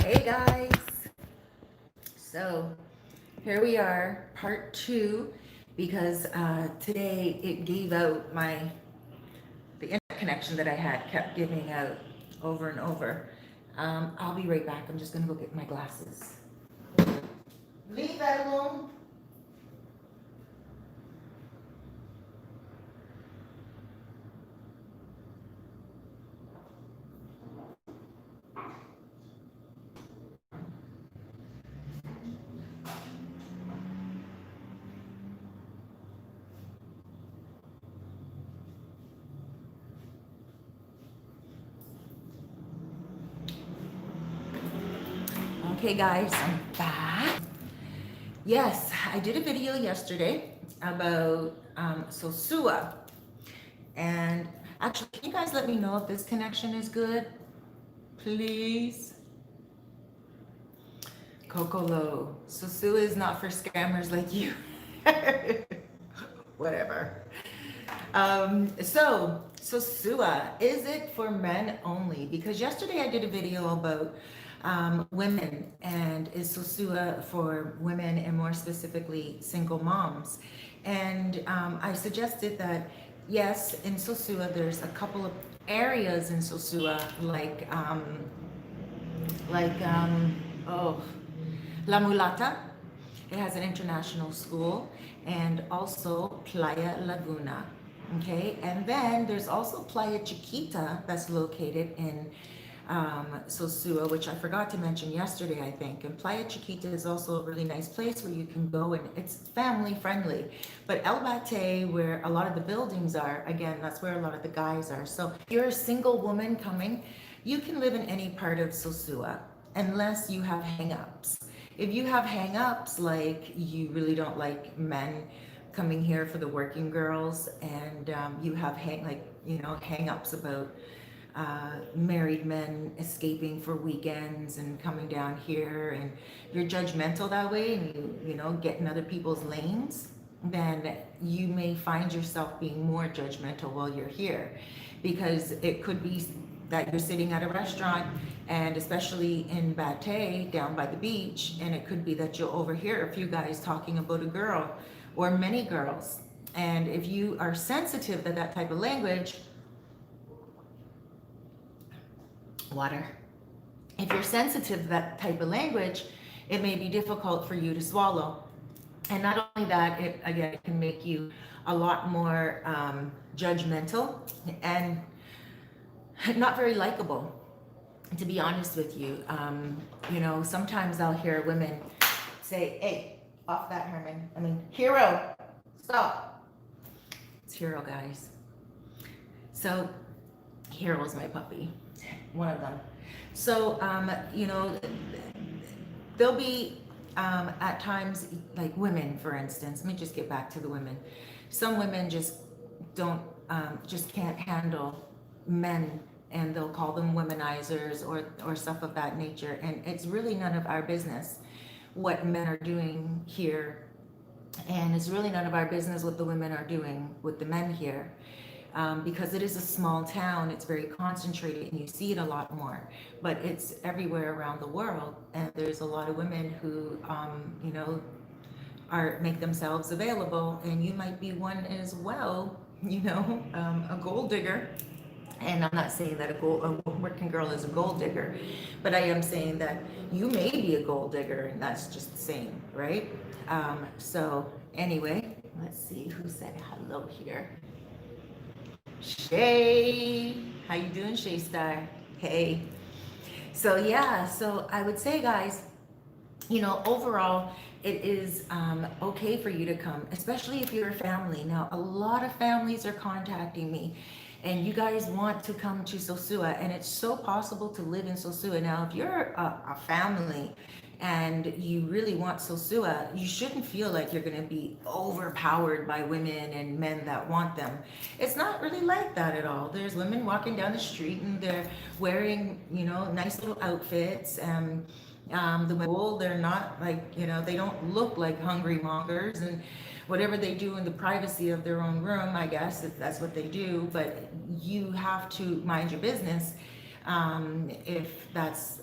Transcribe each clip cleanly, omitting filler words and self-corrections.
Hey guys, so here we are, part two, because today it gave out the internet connection that I had kept giving out over and over. I'll be right back. I'm just gonna go get my glasses. Leave that alone. Okay, guys, I'm back. Yes, I did a video yesterday about Sosua, and actually, can you guys let me know if this connection is good, please? Cocolo. Sosua is not for scammers like you. Whatever. So Sosua, is it for men only? Because yesterday I did a video about women, and is Sosua for women and more specifically single moms? And I suggested that yes, in Sosua there's a couple of areas in Sosua like La Mulata. It has an international school, and also Playa Laguna. Okay, and then there's also Playa Chiquita that's located in Sosua, which I forgot to mention yesterday, I think. And Playa Chiquita is also a really nice place where you can go, and it's family friendly. But El Bate, where a lot of the buildings are, again, that's where a lot of the guys are. So if you're a single woman coming, you can live in any part of Sosua unless you have hang-ups. If you have hang-ups, like you really don't like men coming here for the working girls, and you have hang-ups about married men escaping for weekends and coming down here, and you're judgmental that way, and you get in other people's lanes, then you may find yourself being more judgmental while you're here, because it could be that you're sitting at a restaurant, and especially in Bate down by the beach, and it could be that you'll overhear a few guys talking about a girl or many girls. And if you are sensitive to that type of language, water. If you're sensitive to that type of language, it may be difficult for you to swallow. And not only that, it can make you a lot more judgmental and not very likable, to be honest with you. Sometimes I'll hear women say, "Hey, off that, Herman. I mean, Hero, stop." It's Hero, guys. So Hero's my puppy, one of them. So, there'll be at times, like women, for instance. Let me just get back to the women. Some women just just can't handle men, and they'll call them womanizers or stuff of that nature. And it's really none of our business what men are doing here, and it's really none of our business what the women are doing with the men here. Because it is a small town, it's very concentrated, and you see it a lot more. But it's everywhere around the world, and there's a lot of women who, make themselves available, and you might be one as well. A gold digger. And I'm not saying that a working girl is a gold digger, but I am saying that you may be a gold digger, and that's just the same, right? So anyway, let's see who said hello here. Shay, how you doing, Shay Star? Hey. So yeah, so I would say, guys, overall, it is okay for you to come, especially if you're a family. Now, a lot of families are contacting me, and you guys want to come to Sosua, and it's so possible to live in Sosua. Now, if you're a family and you really want Sosua, you shouldn't feel like you're going to be overpowered by women and men that want them. It's not really like that at all. There's women walking down the street, and they're wearing, nice little outfits. They're not like, they don't look like hungry mongers, and whatever they do in the privacy of their own room, I guess, if that's what they do. But you have to mind your business if that's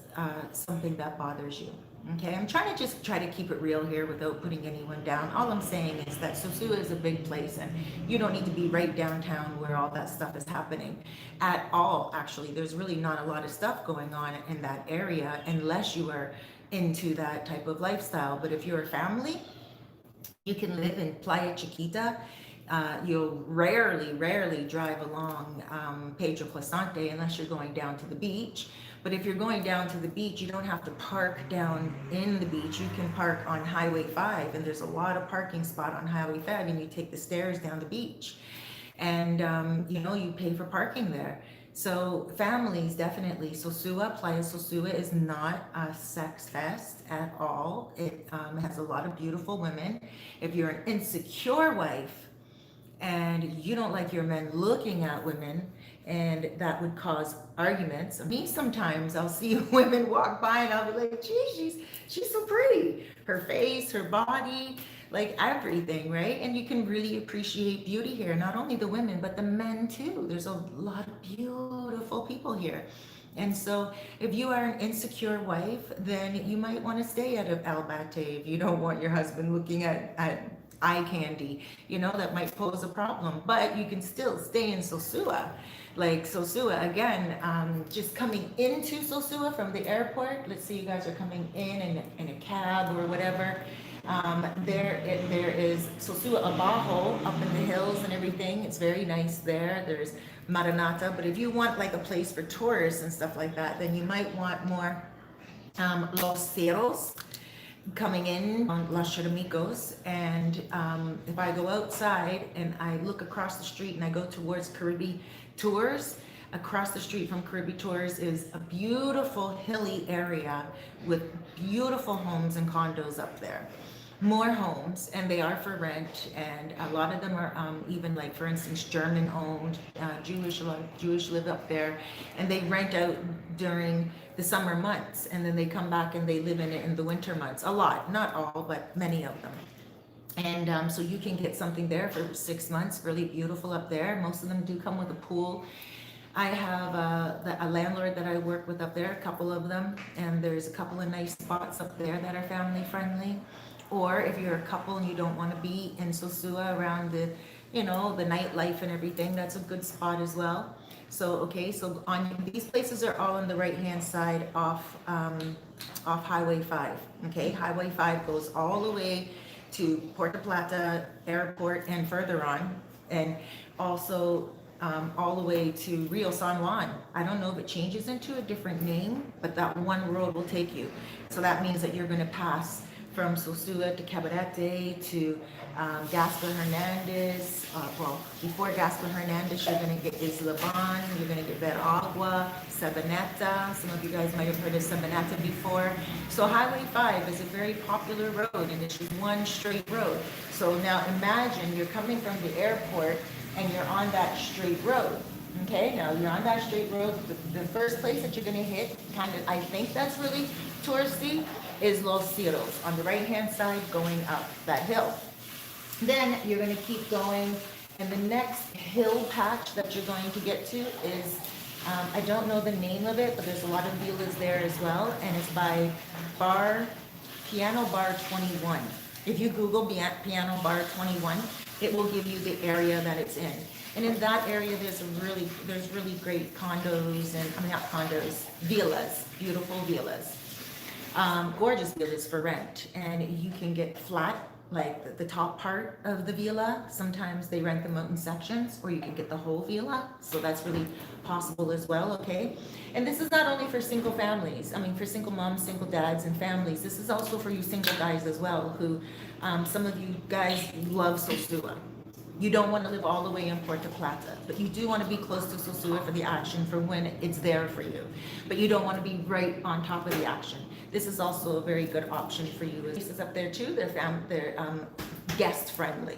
something that bothers you. Okay, I'm trying to just try to keep it real here without putting anyone down. All I'm saying is that Sosua is a big place and you don't need to be right downtown where all that stuff is happening at all. Actually, there's really not a lot of stuff going on in that area unless you are into that type of lifestyle. But if you're a family, you can live in Playa Chiquita. You'll rarely drive along Pedro Placente unless you're going down to the beach. But if you're going down to the beach, you don't have to park down in the beach. You can park on Highway 5, and there's a lot of parking spot on Highway 5, and you take the stairs down the beach. And, you pay for parking there. So families, definitely. Playa Sosua is not a sex fest at all. It has a lot of beautiful women. If you're an insecure wife, and you don't like your men looking at women, and that would cause arguments. Me, sometimes I'll see women walk by and I'll be like, geez, she's so pretty. Her face, her body, like everything, right? And you can really appreciate beauty here. Not only the women, but the men too. There's a lot of beautiful people here. And so if you are an insecure wife, then you might want to stay out of Albate if you don't want your husband looking at eye candy, that might pose a problem. But you can still stay in Sosua. Like Sosua, again, just coming into Sosua from the airport. Let's say you guys are coming in a cab or whatever. There is Sosua Abajo up in the hills and everything. It's very nice there. There's Maranata. But if you want like a place for tourists and stuff like that, then you might want more Los Cerros coming in on Las Charamicos. And if I go outside and I look across the street and I go towards Caribbean Tours, across the street from Caribbean Tours is a beautiful hilly area with beautiful homes and condos up there. More homes, and they are for rent, and a lot of them are even, like, for instance, German owned, Jewish. A lot of Jewish live up there, and they rent out during the summer months, and then they come back and they live in it in the winter months. A lot, not all, but many of them. And so you can get something there for 6 months, really beautiful up there. Most of them do come with a pool. I have a landlord that I work with up there, a couple of them, and there's a couple of nice spots up there that are family friendly. Or if you're a couple and you don't want to be in Sosua around the nightlife and everything, that's a good spot as well. So these places are all on the right hand side off Highway 5. Okay, Highway 5 goes all the way to Puerto Plata Airport and further on, and also all the way to Rio San Juan. I don't know if it changes into a different name, but that one road will take you. So that means that you're going to pass from Sosua to Cabarete to Gaspar Hernandez. Before Gaspar Hernandez, you're going to get Isla Bon, you're going to get Veragua, Sabaneta. Some of you guys might have heard of Sabaneta before. So Highway 5 is a very popular road, and it's just one straight road. So now imagine you're coming from the airport and you're on that straight road. Okay, now you're on that straight road. The first place that you're going to hit, I think that's really touristy, is Los Cerros on the right hand side going up that hill. Then you're going to keep going, and the next hill patch that you're going to get to is, I don't know the name of it, but there's a lot of villas there as well, and it's by Piano Bar 21. If you Google Piano Bar 21, it will give you the area that it's in. And in that area, there's really great condos and, not condos, villas, beautiful villas. Gorgeous villas for rent, and you can get flat, like the top part of the villa. Sometimes they rent them out in sections, or you can get the whole villa, so that's really possible as well. Okay, and this is not only for single families, for single moms, single dads, and families. This is also for you single guys as well, who some of you guys love Sosua. You don't want to live all the way in Puerto Plata, but you do want to be close to Sosua for the action, for when it's there for you. But you don't want to be right on top of the action. This is also a very good option for you. Places up there too, they're guest friendly.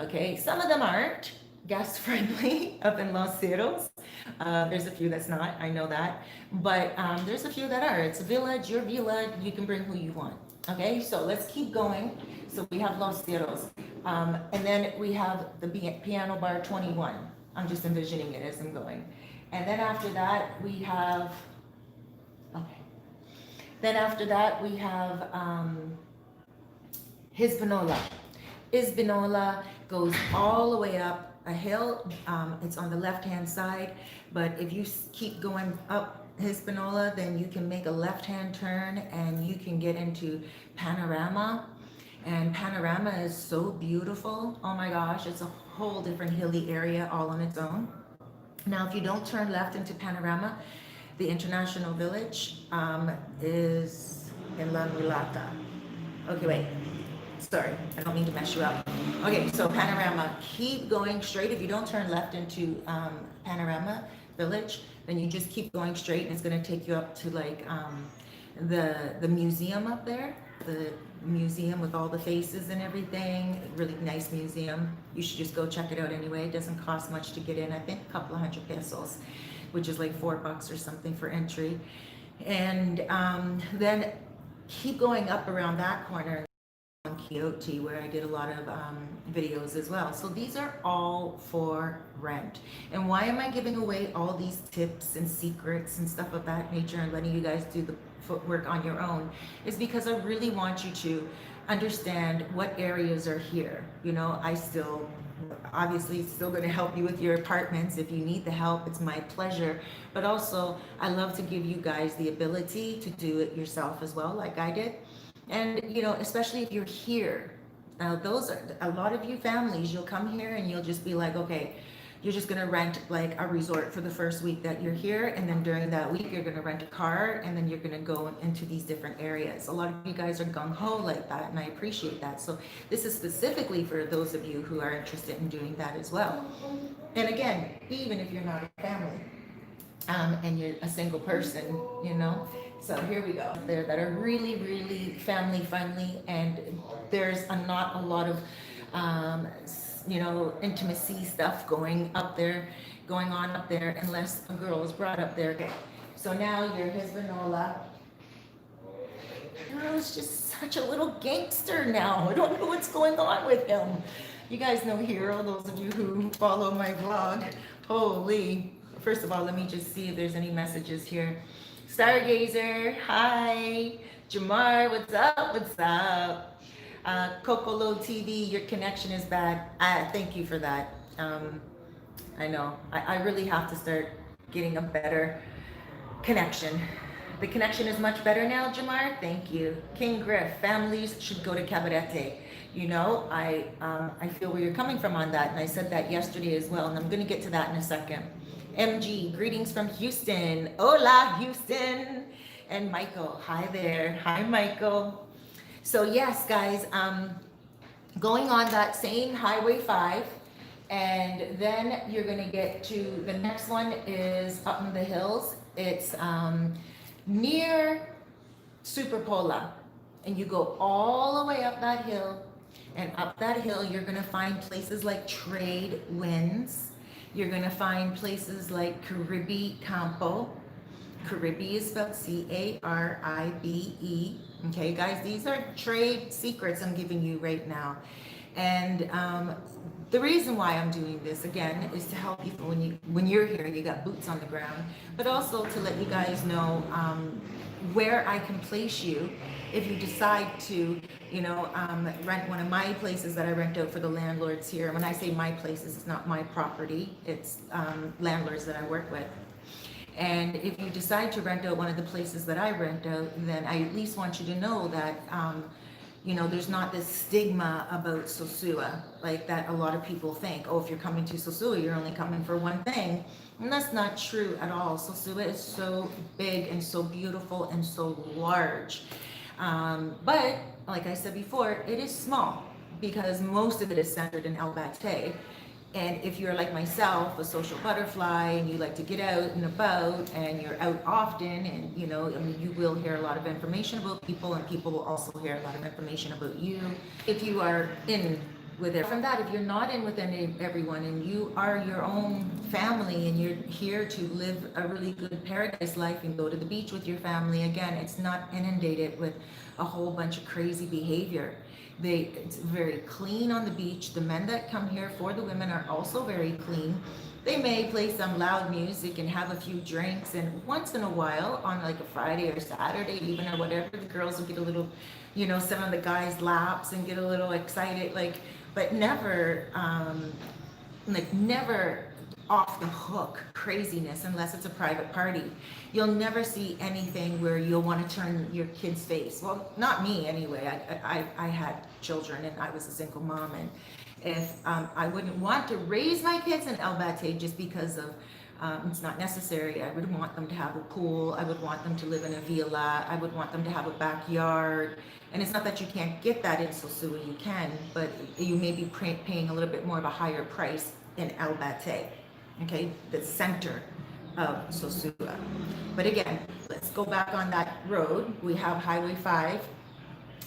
Okay, some of them aren't guest friendly up in Los Cerros. There's a few that's not, I know that, but there's a few that are. It's a village, your villa, you can bring who you want. Okay, so let's keep going. So we have Los Cerros, and then we have the Piano Bar 21. I'm just envisioning it as I'm going. And then after that, we have, okay, Then after that, we have Hispaniola. Hispaniola goes all the way up a hill. It's on the left-hand side, but if you keep going up Hispaniola, then you can make a left-hand turn and you can get into Panorama. And Panorama is so beautiful. Oh my gosh, it's a whole different hilly area all on its own. Now, if you don't turn left into Panorama, the International Village is in La Mulata. Okay, wait. Sorry, I don't mean to mess you up. Okay, so Panorama, keep going straight. If you don't turn left into Panorama Village, then you just keep going straight, and it's gonna take you up to like the museum up there, the museum with all the faces and everything. Really nice museum. You should just go check it out anyway. It doesn't cost much to get in. I think a couple of hundred pesos, which is like $4 or something for entry. And then keep going up around that corner. Quixote, where I did a lot of videos as well. So these are all for rent. And why am I giving away all these tips and secrets and stuff of that nature and letting you guys do the footwork on your own? Is because I really want you to understand what areas are here. You know, I still obviously still going to help you with your apartments. If you need the help, it's my pleasure. But also I love to give you guys the ability to do it yourself as well, like I did. And, you know, especially if you're here. Now, those are a lot of you families, you'll come here and you'll just be like, okay, you're just going to rent like a resort for the first week that you're here. And then during that week, you're going to rent a car and then you're going to go into these different areas. A lot of you guys are gung-ho like that, and I appreciate that. So this is specifically for those of you who are interested in doing that as well. And again, even if you're not a family and you're a single person, you know. So here we go. There that are really, really family friendly, and there's not a lot of, you know, intimacy stuff going on up there, unless a girl is brought up there. Okay. So now your Hispaniola. He's just such a little gangster now. I don't know what's going on with him. You guys know Hero, those of you who follow my vlog. Holy. First of all, let me just see if there's any messages here. Stargazer, hi. Jamar, what's up? What's up? Cocolo TV, your connection is bad. Thank you for that. I know. I really have to start getting a better connection. The connection is much better now, Jamar. Thank you. King Griff, families should go to Cabarete. You know, I feel where you're coming from on that, and I said that yesterday as well, and I'm going to get to that in a second. MG, greetings from Houston. Hola, Houston. And Michael, hi there. Hi, Michael. So yes, guys, going on that same Highway 5, and then you're gonna get to, the next one is up in the hills. It's near Superpola, and you go all the way up that hill, and up that hill, you're gonna find places like Trade Winds. You're gonna find places like Caribe Campo. Caribe is spelled C-A-R-I-B-E. Okay, guys, these are trade secrets I'm giving you right now. And the reason why I'm doing this, again, is to help you when you're here, you got boots on the ground, but also to let you guys know where I can place you if you decide to, you know, rent one of my places that I rent out for the landlords here. When I say my places, it's not my property, it's landlords that I work with. And if you decide to rent out one of the places that I rent out, then I at least want you to know that, you know, there's not this stigma about Sosua, like that a lot of people think, oh, if you're coming to Sosua, you're only coming for one thing. And that's not true at all. Sosua is so big and so beautiful and so large. But like I said before, it is small because most of it is centered in El Bate. And if you're like myself, a social butterfly, and you like to get out and about, and you're out often, and you know, I mean, you will hear a lot of information about people, and people will also hear a lot of information about you. If you are in with it, from that, if you're not in with everyone, and you are your own family, and you're here to live a really good paradise life and go to the beach with your family, again, it's not inundated with a whole bunch of crazy behavior. It's very clean on the beach. The men that come here for the women are also very clean. They may play some loud music and have a few drinks, and once in a while, on like a Friday or Saturday, even or whatever, the girls will get a little, sit on the guys' laps and get a little excited, like, but never, never off the hook craziness unless it's a private party. You'll never see anything where you'll want to turn your kid's face. Well, not me anyway. I had children and I was a single mom, and if I wouldn't want to raise my kids in El Bate just because of it's not necessary. I would want them to have a pool. I would want them to live in a villa. I would want them to have a backyard. And it's not that you can't get that in Sosua, you can, but you may be paying a little bit more of a higher price in El Bate, okay, the center of Sosua. But again, let's go back on that road. We have Highway 5.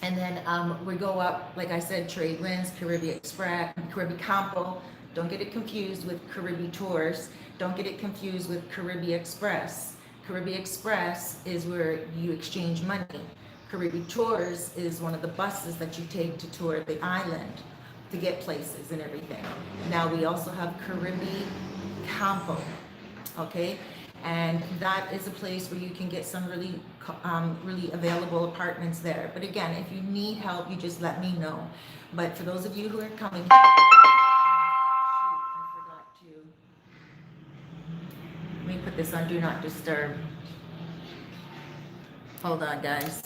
And then we go up, like I said, Trade Winds, Caribbean Express, Caribbean Campo. Don't get it confused with Caribbean Tours. Don't get it confused with Caribbean Express. Caribbean Express is where you exchange money. Caribbean Tours is one of the buses that you take to tour the island to get places and everything. Now we also have Caribbean Campo, okay? And that is a place where you can get some really available apartments there. But again, if you need help, you just let me know. But for those of you who are coming, shoot, I forgot to. Let me put this on Do Not Disturb. Hold on, guys.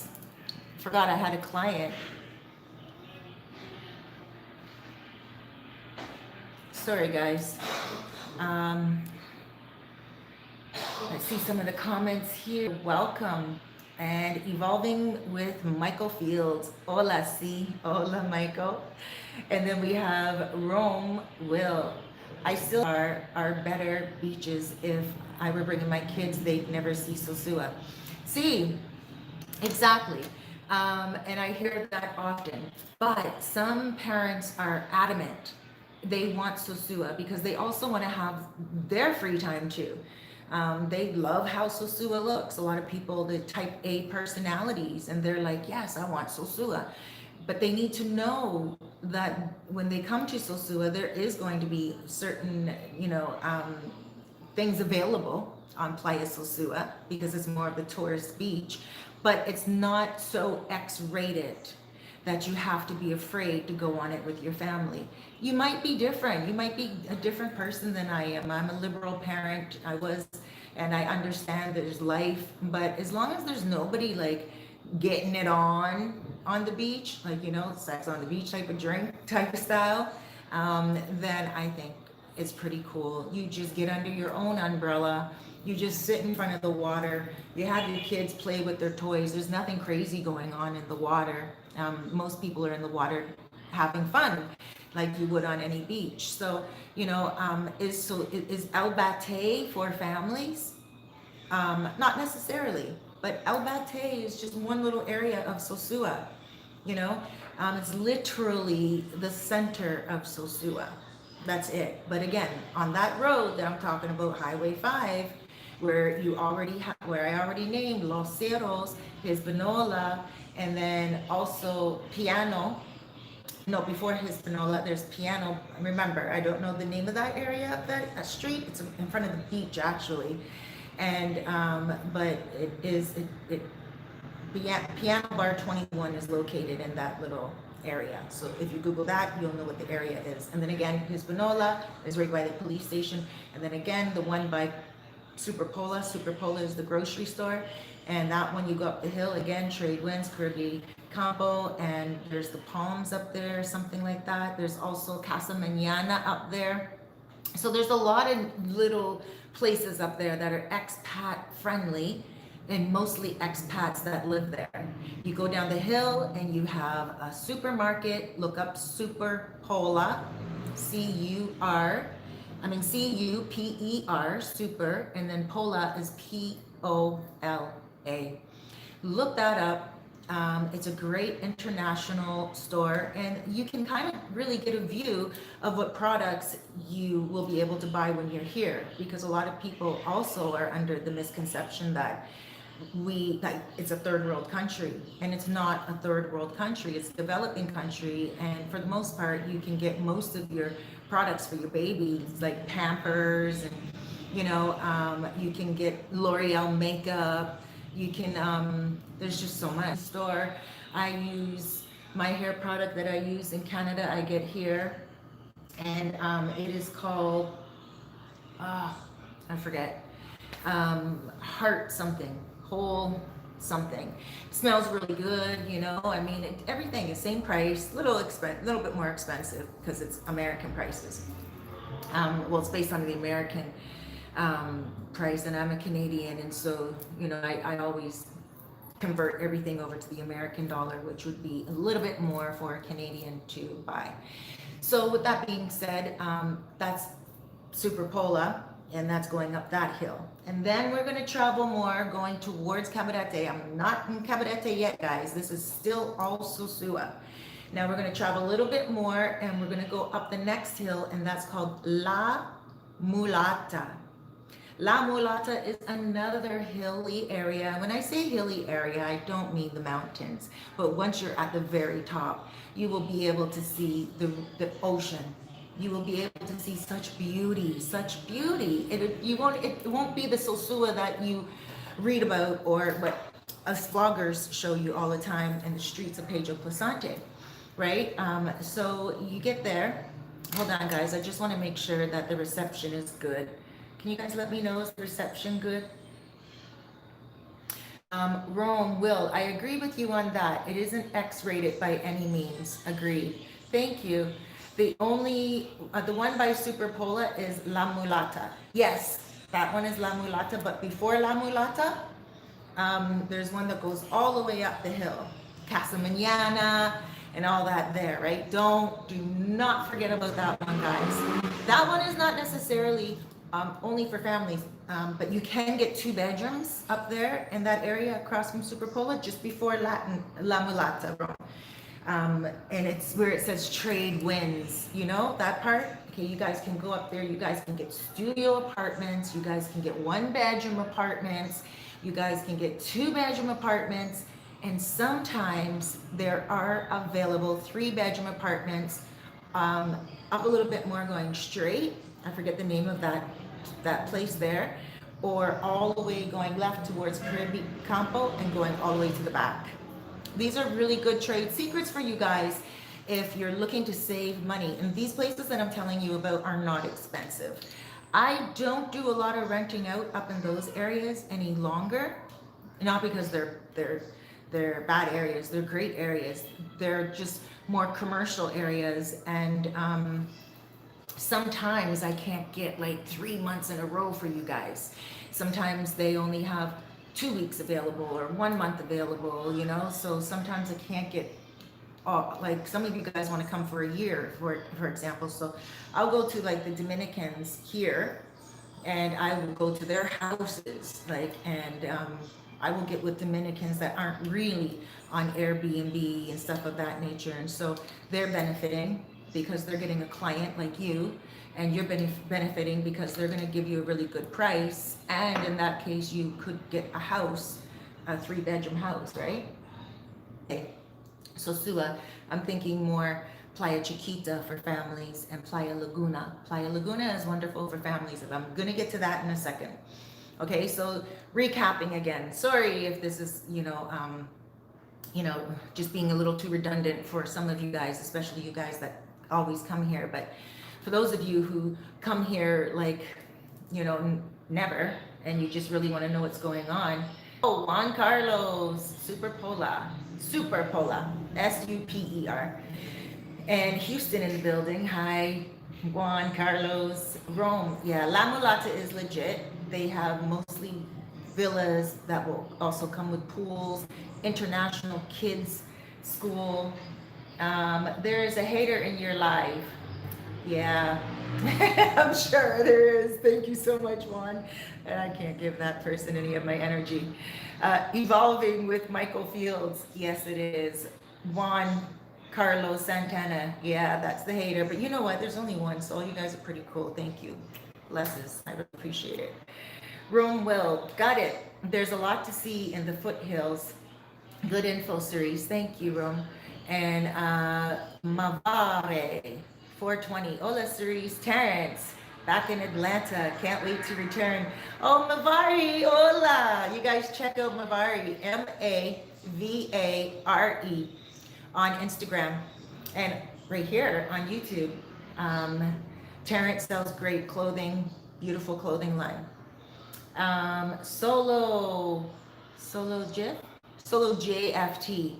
Forgot I had a client. Sorry, guys. I see some of the comments here. Welcome. And Evolving with Michael Fields. Hola, sí. Hola, Michael. And then we have Rome Will. I still are better beaches. If I were bringing my kids, they'd never see Sosua. See, exactly. And I hear that often. But some parents are adamant. They want Sosua because they also want to have their free time too. They love how Sosua looks. A lot of people, the type A personalities, and they're like, yes, I want Sosua. But they need to know that when they come to Sosua, there is going to be certain, things available on Playa Sosua because it's more of the tourist beach, but it's not so X-rated that you have to be afraid to go on it with your family. You might be different. You might be a different person than I am. I'm a liberal parent. I was, and I understand there's life, but as long as there's nobody like getting it on the beach, like, sex on the beach type of drink type of style, then I think it's pretty cool. You just get under your own umbrella. You just sit in front of the water. You have your kids play with their toys. There's nothing crazy going on in the water. Most people are in the water having fun like you would on any beach. So, is El Bate for families? Not necessarily, but El Bate is just one little area of Sosua. It's literally the center of Sosua. That's it. But again, on that road that I'm talking about, Highway 5, where I already named Los Cerros, Hispaniola, and then also Piano. No, before Hispaniola, there's Piano. Remember, I don't know the name of that area of that street. It's in front of the beach, actually. And, but Piano Bar 21 is located in that little area. So if you Google that, you'll know what the area is. And then again, Hispaniola is right by the police station. And then again, the one by Superpola. Superpola is the grocery store. And that one, you go up the hill, again, Trade Winds, Caribbean Campo, and there's the Palms up there, something like that. There's also Casa Mañana up there. So there's a lot of little places up there that are expat friendly, and mostly expats that live there. You go down the hill and you have a supermarket. Look up Superpola, C-U-P-E-R, super, and then Pola is P-O-L-A. Look that up. It's a great international store, and you can kind of really get a view of what products you will be able to buy when you're here, because a lot of people also are under the misconception that it's a third world country, and it's not a third world country. It's a developing country, and for the most part, you can get most of your products for your babies, like Pampers, and you can get L'Oreal makeup. You can there's just so much store. I use my hair product that I use in Canada. I get here, and it is called I forget, heart something, whole something. Smells really good, I mean, everything is same price, little bit more expensive because it's American prices. Well, it's based on the American price, and I'm a Canadian, and so I always convert everything over to the American dollar, which would be a little bit more for a Canadian to buy. So with that being said, that's Super Pola, and that's going up that hill. And then we're going to travel more, going towards Cabarete. I'm not in Cabarete yet, guys. This is still all Sosua. Now we're going to travel a little bit more, and we're going to go up the next hill, and that's called La Mulata. La Mulata is another hilly area. When I say hilly area, I don't mean the mountains, but once you're at the very top, you will be able to see the ocean. You will be able to see such beauty, such beauty. It won't be the Sosua that you read about or what us vloggers show you all the time in the streets of Pedro Placente, right? So you get there. Hold on, guys. I just want to make sure that the reception is good. Can you guys let me know, is the reception good? Rome, Will, I agree with you on that. It isn't X-rated by any means. Agreed. Thank you. The one by Super Pola is La Mulata. Yes, that one is La Mulata, but before La Mulata, there's one that goes all the way up the hill. Casa Mañana and all that there, right? Do not forget about that one, guys. That one is not necessarily only for families, but you can get 2 bedrooms up there in that area across from Super Pola, just before La Mulata, Rome. And it's where it says trade winds, that part. Okay, you guys can go up there, you guys can get studio apartments, you guys can get 1-bedroom apartments, you guys can get 2-bedroom apartments, and sometimes there are available 3-bedroom apartments up a little bit more going straight. I forget the name of that place there, or all the way going left towards Caribbean Campo and going all the way to the back. These are really good trade secrets for you guys if you're looking to save money. And these places that I'm telling you about are not expensive. I don't do a lot of renting out up in those areas any longer, not because they're bad areas. They're great areas. They're just more commercial areas, and sometimes I can't get like 3 months in a row for you guys. Sometimes they only have 2 weeks available or 1 month available, so sometimes I can't get like some of you guys want to come for a year, for example. So I'll go to like the Dominicans here, and I will go to their houses, and I will get with Dominicans that aren't really on Airbnb and stuff of that nature, and so they're benefiting because they're getting a client like you, and you're benefiting because they're going to give you a really good price, and in that case you could get a house, a 3-bedroom house, right? Okay, so Sosua, I'm thinking more Playa Chiquita for families and Playa Laguna. Playa Laguna is wonderful for families, and I'm going to get to that in a second. Okay, so recapping again, sorry if this is just being a little too redundant for some of you guys, especially you guys that always come here, but for those of you who come here never, and you just really want to know what's going on. Oh, Juan Carlos, Super Pola, Super, and Houston in the building. Hi, Juan Carlos. Rome, yeah, La Mulata is legit. They have mostly villas that will also come with pools, international kids school. There is a hater in your life. Yeah, I'm sure there is. Thank you so much, Juan. And I can't give that person any of my energy. Evolving with Michael Fields. Yes, it is. Juan Carlos Santana. Yeah, that's the hater. But you know what? There's only one, so all you guys are pretty cool. Thank you. Blesses. I really appreciate it. Rome Will. Got it. There's a lot to see in the foothills. Good info, Cerise. Thank you, Rome. And Mavare. 420. Hola, Cerise. Terrence, back in Atlanta. Can't wait to return. Oh, Mavari. Hola. You guys check out Mavari. Mavare on Instagram. And right here on YouTube. Um, Terrence sells great clothing, beautiful clothing line. Solo JFT.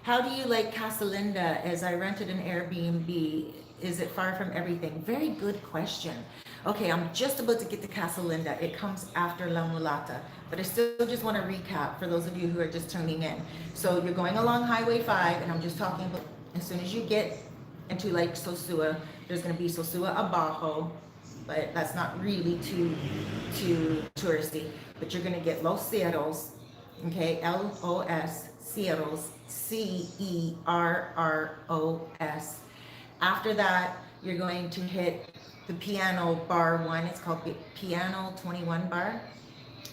How do you like Casa Linda? As I rented an Airbnb, is it far from everything? Very good question. Okay, I'm just about to get to Casa Linda. It comes after La Mulata, but I still just want to recap for those of you who are just tuning in. So you're going along Highway 5, and I'm just talking about as soon as you get into like Sosua, there's going to be Sosua Abajo, but that's not really too touristy. But you're gonna get Los Cerros, okay, Los Cerros, Cerros. After that, you're going to hit the Piano Bar 1. It's called Piano 21 Bar.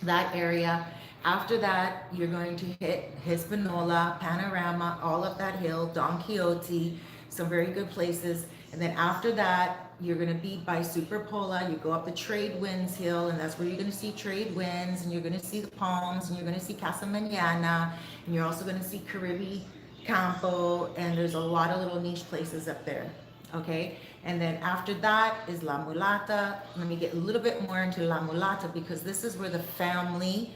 That area. After that, you're going to hit Hispaniola, Panorama, all up that hill, Don Quixote, some very good places. And then after that, you're going to be by Superpola. You go up the Trade Winds Hill, and that's where you're going to see Trade Winds, and you're going to see the palms, and you're going to see Casa Mañana, and you're also going to see Caribe Campo, and there's a lot of little niche places up there. Okay, and then after that is La Mulata. Let me get a little bit more into La Mulata because this is where the family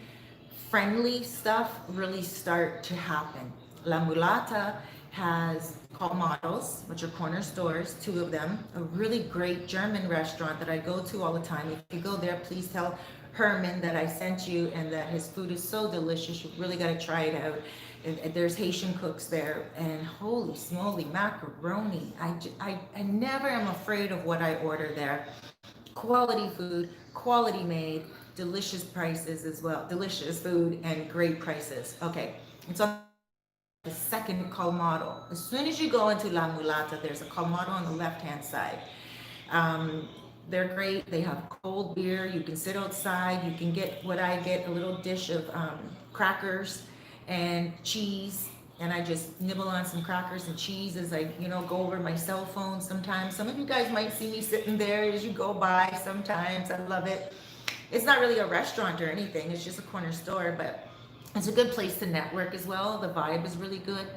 friendly stuff really start to happen. La Mulata has colmados, which are corner stores, 2 of them, a really great German restaurant that I go to all the time. If you go there, please tell Herman that I sent you and that his food is so delicious. You really got to try it out. And there's Haitian cooks there, and holy smoly, macaroni. I never am afraid of what I order there. Quality food, quality made, delicious prices as well. Delicious food and great prices. Okay, it's on the second colmado. As soon as you go into La Mulata, there's a colmado on the left-hand side. They're great. They have cold beer. You can sit outside. You can get what I get, a little dish of crackers and cheese. And I just nibble on some crackers and cheese as I, go over my cell phone sometimes. Some of you guys might see me sitting there as you go by sometimes. I love it. It's not really a restaurant or anything. It's just a corner store, but it's a good place to network as well. The vibe is really good.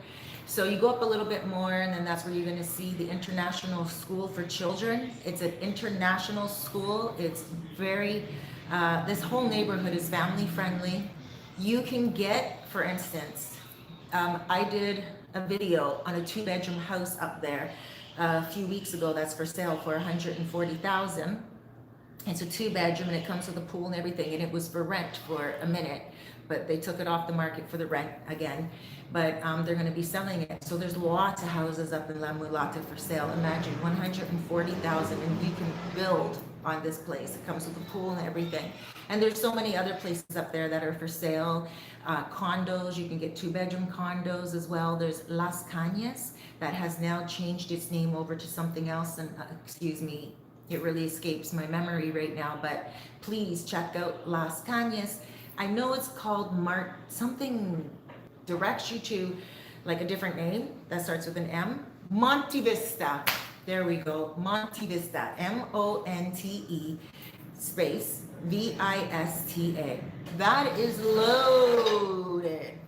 So you go up a little bit more, and then that's where you're going to see the International School for Children. It's an international school. It's very, this whole neighborhood is family friendly. You can get, for instance, I did a video on a 2-bedroom house up there a few weeks ago that's for sale for $140,000. It's a 2-bedroom, and it comes with a pool and everything, and it was for rent for a minute, but they took it off the market for the rent again. But they're going to be selling it. So there's lots of houses up in La Mulata for sale. Imagine $140,000, and you can build on this place. It comes with a pool and everything. And there's so many other places up there that are for sale. Condos, you can get 2-bedroom condos as well. There's Las Cañas that has now changed its name over to something else. And excuse me, it really escapes my memory right now, but please check out Las Cañas. I know it's called something directs you to like a different name that starts with an M. Monte Vista. There we go. Monte Vista. MONTE space VISTA. That is loaded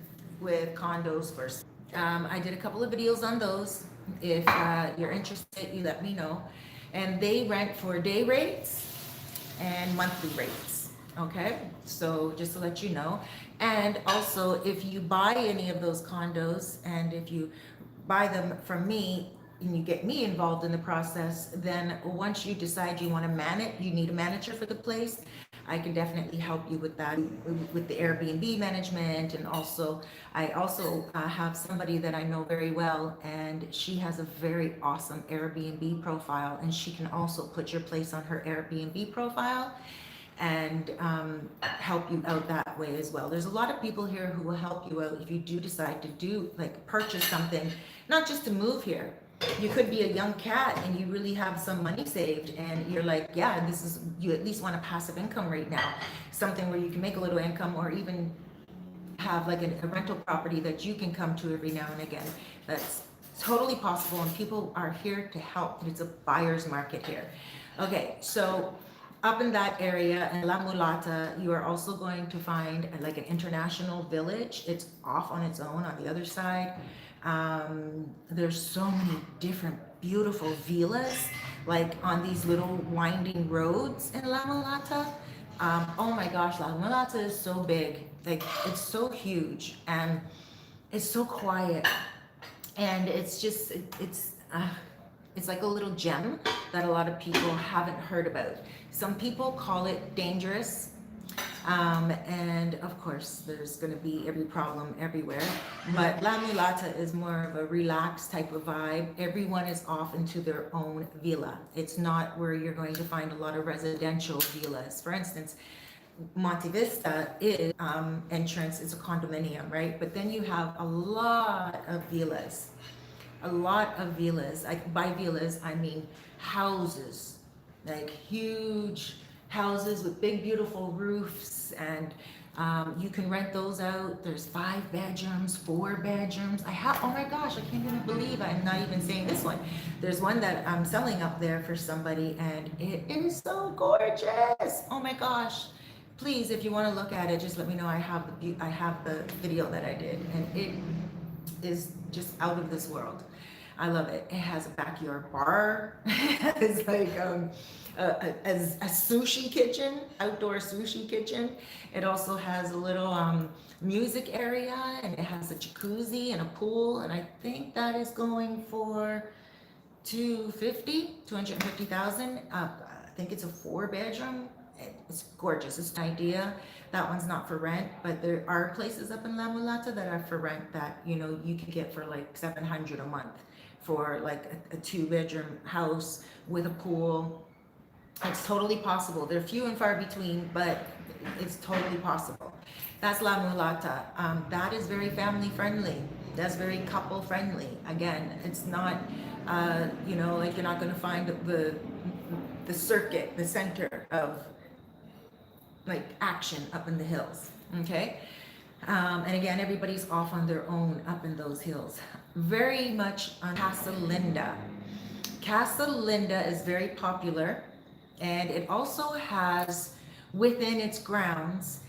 with condos first. I did a couple of videos on those. If you're interested, you let me know. And they rent for day rates and monthly rates. Okay, so just to let you know. And also, if you buy any of those condos, and if you buy them from me and you get me involved in the process, then once you decide you want to manage, you need a manager for the place, I can definitely help you with that, with the Airbnb management. And also, I also have somebody that I know very well, and she has a very awesome Airbnb profile, and she can also put your place on her Airbnb profile and help you out that way as well. There's a lot of people here who will help you out if you do decide to purchase something, not just to move here. You could be a young cat and you really have some money saved, and you're like, yeah, you at least want a passive income right now, something where you can make a little income, or even have like a rental property that you can come to every now and again. That's totally possible, and people are here to help. It's a buyer's market here. Okay, so up in that area in La Mulata, you are also going to find like an international village. It's off on its own on the other side. There's so many different beautiful villas, like on these little winding roads in La Mulata. Oh my gosh, La Mulata is so big. Like it's so huge and it's so quiet, and it's just it's like a little gem that a lot of people haven't heard about. Some people call it dangerous, and of course there's going to be every problem everywhere, but La Mulata is more of a relaxed type of vibe. Everyone is off into their own villa. It's not where you're going to find a lot of residential villas. For instance, Monte Vista is entrance is a condominium, right? But then you have a lot of villas, a lot of villas. Like by villas, I mean houses, like huge houses with big, beautiful roofs, and you can rent those out. There's 5 bedrooms, 4 bedrooms. Oh my gosh, I can't even believe I'm not even saying this one. There's one that I'm selling up there for somebody, and it is so gorgeous. Oh my gosh. Please, if you want to look at it, just let me know. I have the video that I did, and it is just out of this world. I love it. It has a backyard bar. It's like a sushi kitchen, outdoor sushi kitchen. It also has a little music area, and it has a jacuzzi and a pool. And I think that is going for 250,000. I think it's a 4-bedroom. It's gorgeous. It's an idea. That one's not for rent, but there are places up in La Mulata that are for rent that you can get for like 700 a month for like a 2-bedroom house with a pool. It's totally possible. They're few and far between, but it's totally possible. That's La Mulata. That is very family friendly. That's very couple friendly. Again, it's not like you're not going to find the circuit, the center of like action up in the hills. Okay. And again, everybody's off on their own up in those hills. Very much on Casa Linda. Casa Linda is very popular, and it also has within its grounds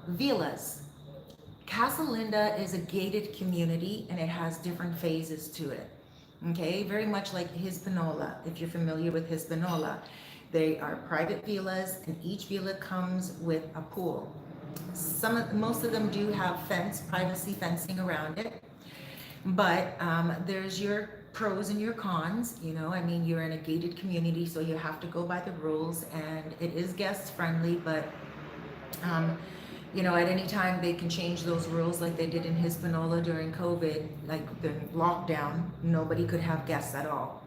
villas. Casa Linda is a gated community, and it has different phases to it. Okay, very much like Hispaniola, if you're familiar with Hispaniola. They are private villas, and each villa comes with a pool. Most of them do have privacy fencing around it, but there's your pros and your cons. I mean, you're in a gated community, so you have to go by the rules, and it is guest friendly, but at any time they can change those rules like they did in Hispaniola during COVID, like the lockdown. Nobody could have guests at all.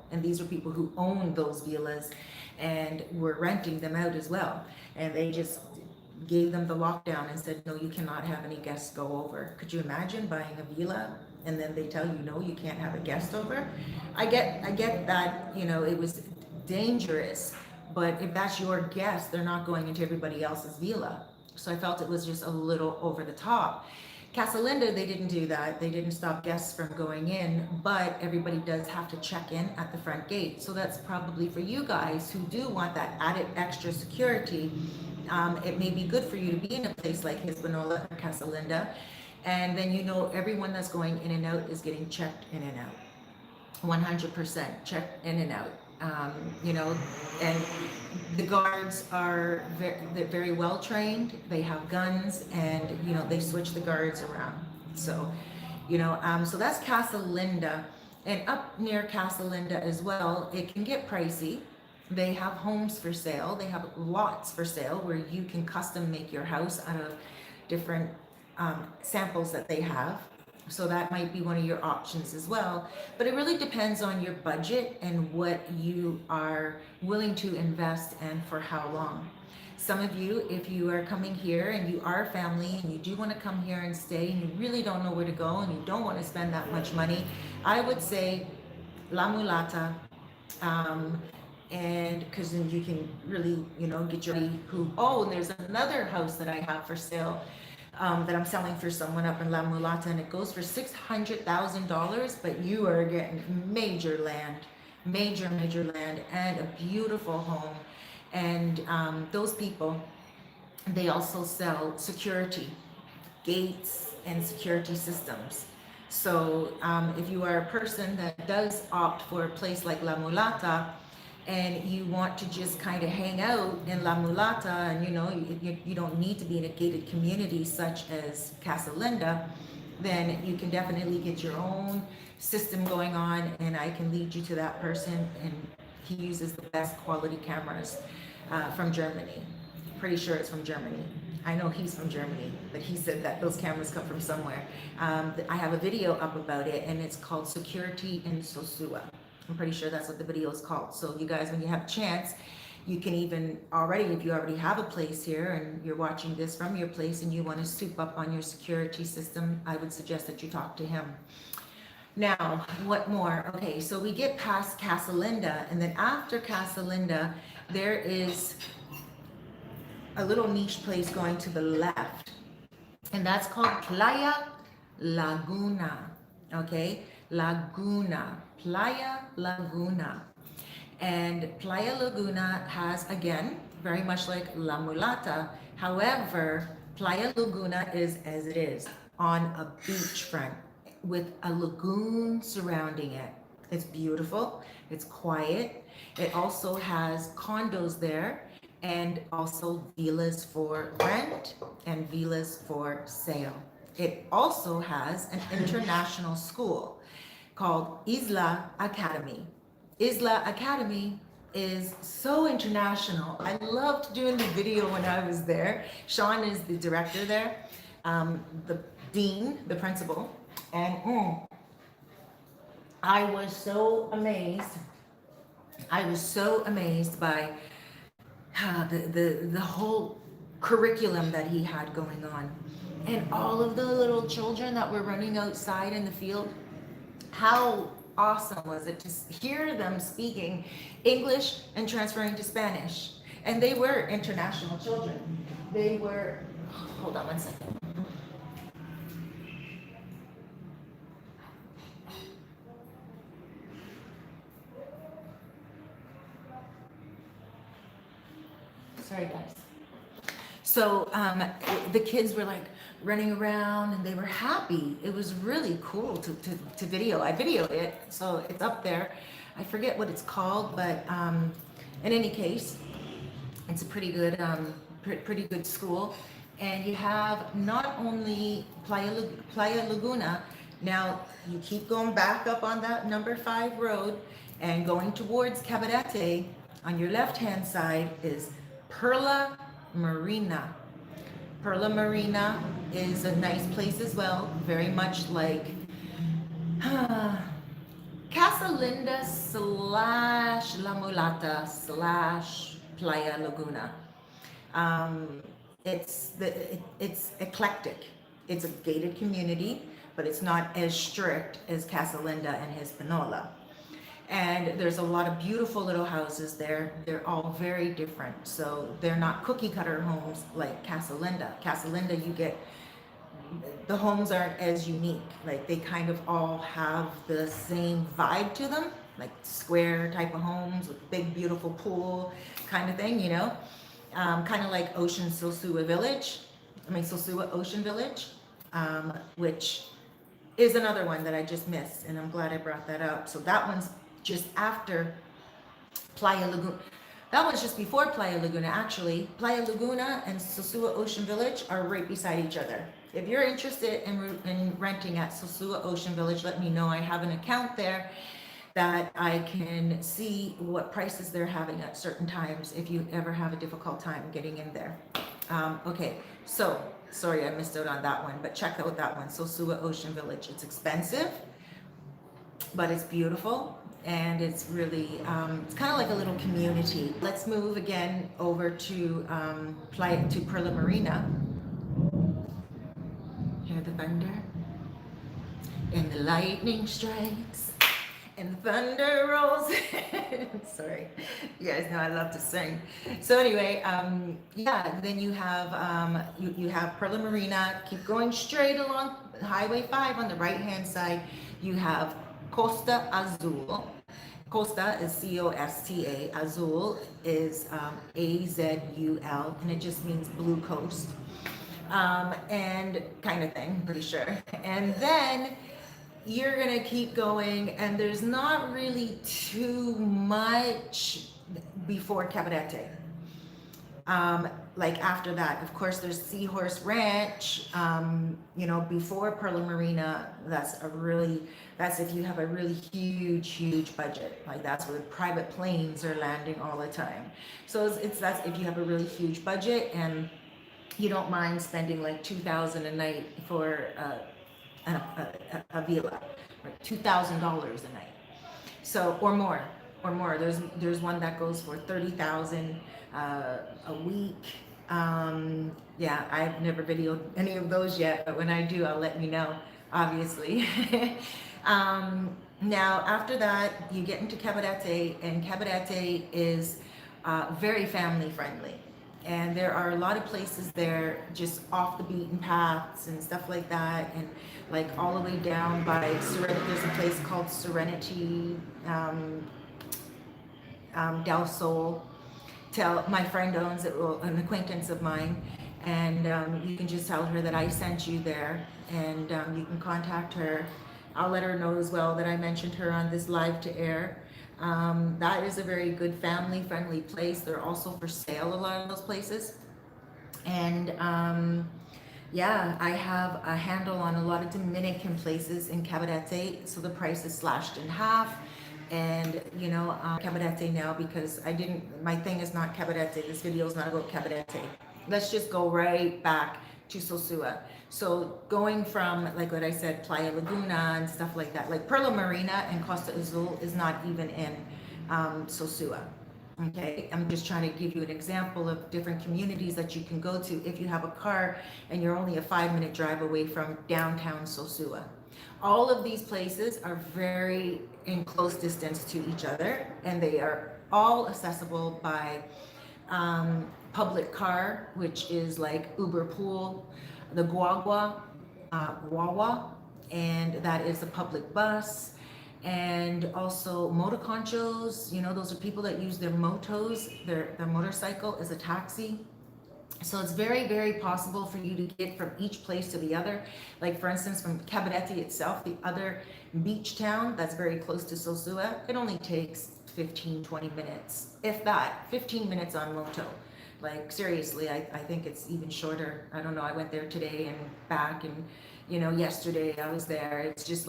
And these are people who own those villas and were renting them out as well. And they just gave them the lockdown and said, no, you cannot have any guests go over. Could you imagine buying a villa and then they tell you, no, you can't have a guest over? I get that, it was dangerous, but if that's your guest, they're not going into everybody else's villa. So I felt it was just a little over the top. Casa Linda, they didn't do that. They didn't stop guests from going in, but everybody does have to check in at the front gate. So that's probably for you guys who do want that added extra security. It may be good for you to be in a place like Hispaniola or Casa Linda, and then everyone that's going in and out is getting checked in and out. 100% checked in and out. And the guards are they're very well trained. They have guns, and they switch the guards around. So so that's Casa Linda. And up near Casa Linda as well, it can get pricey. They have homes for sale. They have lots for sale where you can custom make your house out of different samples that they have. So that might be one of your options as well. But it really depends on your budget and what you are willing to invest and for how long. Some of you, if you are coming here and you are a family and you do want to come here and stay and you really don't know where to go and you don't want to spend that much money, I would say La Mulata. And because then you can really, get your and there's another house that I have for sale that I'm selling for someone up in La Mulata, and it goes for $600,000, but you are getting major land, major land, and a beautiful home. And those people, they also sell security, gates, and security systems. So if you are a person that does opt for a place like La Mulata, and you want to just kind of hang out in La Mulata, and you don't need to be in a gated community such as Casa Linda, then you can definitely get your own system going on, and I can lead you to that person. And he uses the best quality cameras from Germany. Pretty sure it's from Germany. I know he's from Germany, but he said that those cameras come from somewhere. I have a video up about it, and it's called Security in Sosua. I'm pretty sure that's what the video is called. So you guys, when you have a chance, you can even if you already have a place here and you're watching this from your place and you want to soup up on your security system, I would suggest that you talk to him. Now, what more? Okay, so we get past Casa Linda, and then after Casa Linda, there is a little niche place going to the left, and that's called Playa Laguna. Okay, Playa Laguna. And Playa Laguna has, again, very much like La Mulata. However, Playa Laguna is as it is, on a beachfront with a lagoon surrounding it. It's beautiful, it's quiet. It also has condos there, and also villas for rent and villas for sale. It also has an international school called Isla Academy. Isla Academy is so international. I loved doing the video when I was there. Sean is the director there, the dean, the principal, and I was so amazed. I was so amazed by the whole curriculum that he had going on, and all of the little children that were running outside in the field. How awesome was it to hear them speaking English and transferring to Spanish? And they were international children. They were, hold on one second. Sorry, guys. So the kids were like running around, and they were happy. It was really cool to video. I videoed it, so it's up there. I forget what it's called, but in any case, it's a pretty good school. And you have not only Playa Laguna. Now you keep going back up on that number 5 road and going towards Cabarete. On your left-hand side is Perla Marina. Perla Marina is a nice place as well, very much like Casa Linda / La Mulata / Playa Laguna. It's eclectic. It's a gated community, but it's not as strict as Casa Linda and Hispaniola. And there's a lot of beautiful little houses there. They're all very different. So they're not cookie cutter homes like Casa Linda. Casa Linda, the homes aren't as unique. Like they kind of all have the same vibe to them, like square type of homes with big, beautiful pool kind of thing, kind of like Sosua Ocean Village, which is another one that I just missed, and I'm glad I brought that up. So that one's just after Playa Laguna. That one's just before Playa Laguna, actually. Playa Laguna and Sosua Ocean Village are right beside each other. If you're interested in renting at Sosua Ocean Village, let me know. I have an account there that I can see what prices they're having at certain times if you ever have a difficult time getting in there. Okay, so sorry I missed out on that one, but check out that one, Sosua Ocean Village. It's expensive, but it's beautiful, and it's really, it's kind of like a little community. Let's move again over to Perla Marina. Hear the thunder, and the lightning strikes, and thunder rolls. Sorry, you guys know I love to sing. So anyway, yeah, then you have you have Perla Marina. Keep going straight along Highway 5 on the right hand side. You have Costa Azul. Costa is Costa. Azul is Azul, and it just means blue coast, and kind of thing, pretty sure. And then you're gonna keep going, and there's not really too much before Cabarete. Like after that, of course, there's Seahorse Ranch. Before Perla Marina, that's if you have a really huge budget. Like that's where private planes are landing all the time. So that's if you have a really huge budget and you don't mind spending like 2,000 a night for a villa, like $2,000 a night. So or more. There's one that goes for 30,000 a week. Yeah, I've never videoed any of those yet, but when I do, I'll let you know, obviously. Now after that, you get into Cabarete, and Cabarete is very family friendly. And there are a lot of places there just off the beaten paths and stuff like that, and like all the way down by Serenity. There's a place called Serenity Del Sol. My friend owns it, well, an acquaintance of mine, and you can just tell her that I sent you there, and you can contact her. I'll let her know as well that I mentioned her on this live to air. That is a very good family friendly place. They're also for sale, a lot of those places. And yeah, I have a handle on a lot of Dominican places in Cabarete, so the price is slashed in half. And Cabarete now, because my thing is not Cabarete. This video is not about Cabarete. Let's just go right back to Sosua. So going from, like what I said, Playa Laguna and stuff like that, like Perla Marina and Costa Azul is not even in Sosua. Okay, I'm just trying to give you an example of different communities that you can go to if you have a car and you're only a 5-minute drive away from downtown Sosua. All of these places are very in close distance to each other, and they are all accessible by public car, which is like Uber Pool, the Guagua, and that is a public bus. And also motoconchos, those are people that use their motos, their motorcycle as a taxi. So it's very, very possible for you to get from each place to the other. Like for instance, from Cabarete itself, the other beach town that's very close to Sosua, it only takes 15-20 minutes, if that, 15 minutes on moto. Like seriously, I think it's even shorter. I don't know, I went there today and back, and yesterday I was there. It's just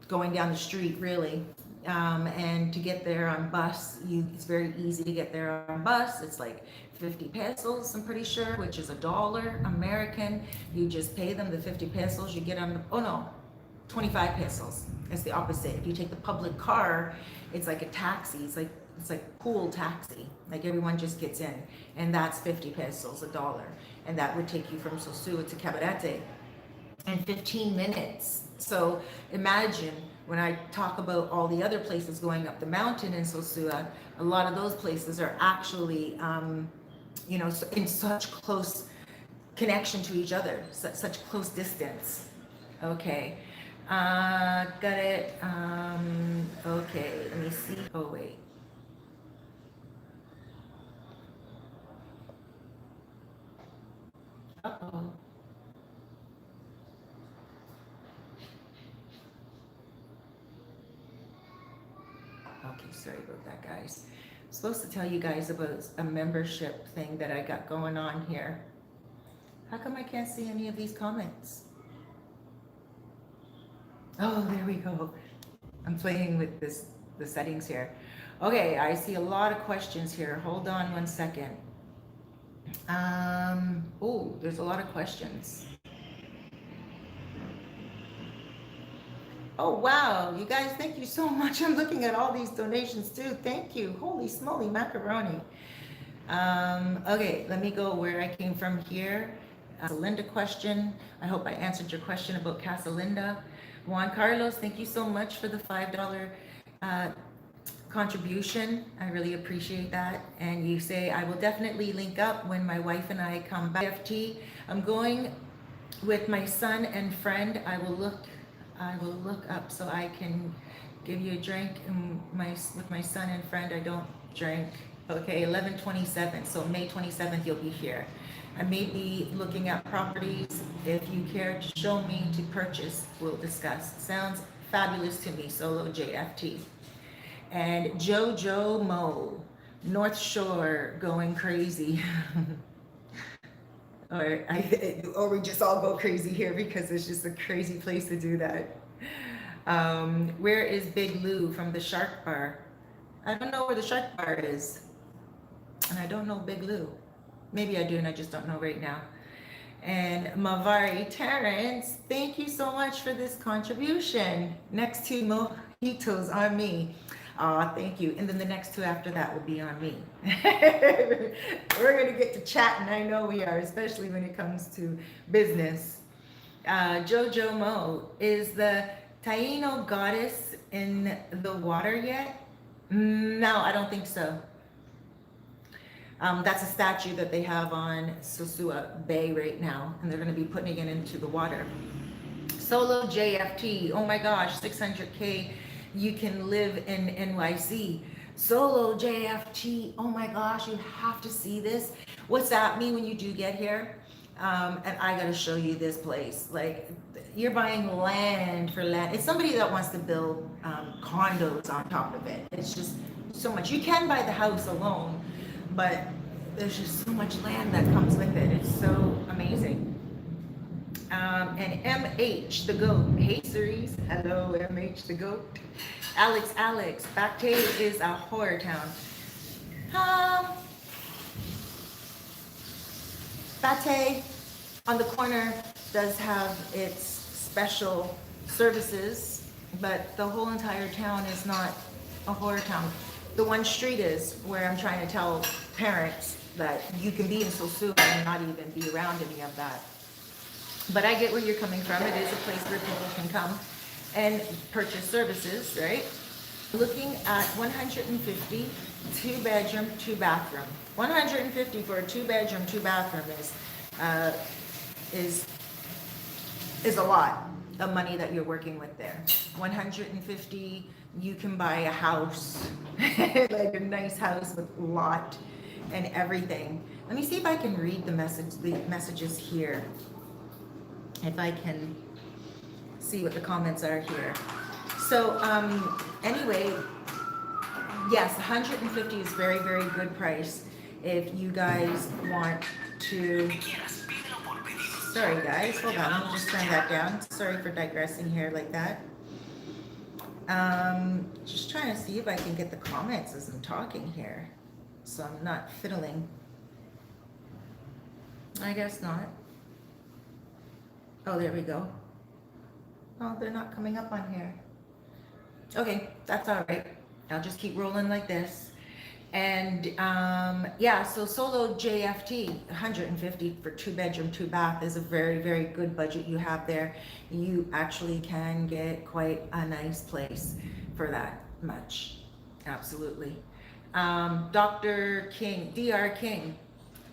going down the street, really. And to get there on bus, it's very easy to get there on bus. It's like 50 pesos, I'm pretty sure, which is $1 American. You just pay them the 50 pesos, you get on oh no, 25 pesos. It's the opposite. If you take the public car, it's like a taxi. It's like pool taxi. Like everyone just gets in, and that's 50 pesos, $1. And that would take you from Sosua to Cabarete in 15 minutes. So imagine when I talk about all the other places going up the mountain in Sosua, a lot of those places are actually, in such close connection to each other, such close distance. Okay, got it. Okay, let me see. Oh, wait. Uh-oh. Okay, sorry about that, guys. I'm supposed to tell you guys about a membership thing that I got going on here. How come I can't see any of these comments? Oh, there we go. I'm playing with the settings here. Okay, I see a lot of questions here. Hold on one second. Oh, there's a lot of questions. Oh, wow. You guys, thank you so much. I'm looking at all these donations too. Thank you. Holy smoly macaroni. Okay, let me go where I came from here. Linda question. I hope I answered your question about Casa Linda. Juan Carlos, thank you so much for the $5 uh, contribution. I really appreciate that. And you say, I will definitely link up when my wife and I come back. FT, I'm going with my son and friend. I will look up so I can give you a drink. And with my son and friend, I don't drink. Okay, 11/27. So May 27th, you'll be here. I may be looking at properties. If you care to show me to purchase, we'll discuss. Sounds fabulous to me. Solo JFT. And Jojo Mo, North Shore going crazy. Or we just all go crazy here because it's just a crazy place to do that. Where is Big Lou from the Shark Bar? I don't know where the Shark Bar is. And I don't know Big Lou. Maybe I do and I just don't know right now. And Mavari Terrence, thank you so much for this contribution. Next two mojitos on me. Thank you. And then the next two after that will be on me. We're going to get to chatting. I know we are, especially when it comes to business. Jojo Mo, is the Taino goddess in the water yet? No, I don't think so. That's a statue that they have on Sosua Bay right now, and they're going to be putting it into the water. Solo JFT, oh my gosh, 600K, you can live in NYC. Solo JFT, oh my gosh, you have to see this. What's that mean when you do get here? And I got to show you this place. Like, you're buying land for land. It's somebody that wants to build condos on top of it. It's just so much. You can buy the house alone, but there's just so much land that comes with it. It's so amazing. And MH, the GOAT. Hey, Cerise. Hello, MH, the GOAT. Alex, Bacte is a horror town. Bate on the corner does have its special services, but the whole entire town is not a horror town. The one street is where I'm trying to tell parents that you can be in Sosua and not even be around any of that. But I get where you're coming from. It is a place where people can come and purchase services, right? Looking at 150, 2-bedroom, 2-bathroom. 150 for a 2-bedroom, 2-bathroom is a lot of money that you're working with there. 150, you can buy a house, like a nice house with lot and everything. Let me see if I can read the messages here. If I can see what the comments are here. So anyway, yes, 150 is very, very good price if you guys want to. Sorry guys, hold on, let me just turn that down. Sorry for digressing here like that. Just trying to see if I can get the comments as I'm talking here, so I'm not fiddling. I guess not. Oh, there we go. Oh, they're not coming up on here. Okay, that's all right. I'll just keep rolling like this. And yeah, so solo JFT, 150 for 2-bedroom, 2-bath is a very, very good budget you have there. You actually can get quite a nice place for that much. Absolutely. Dr. King, DR King,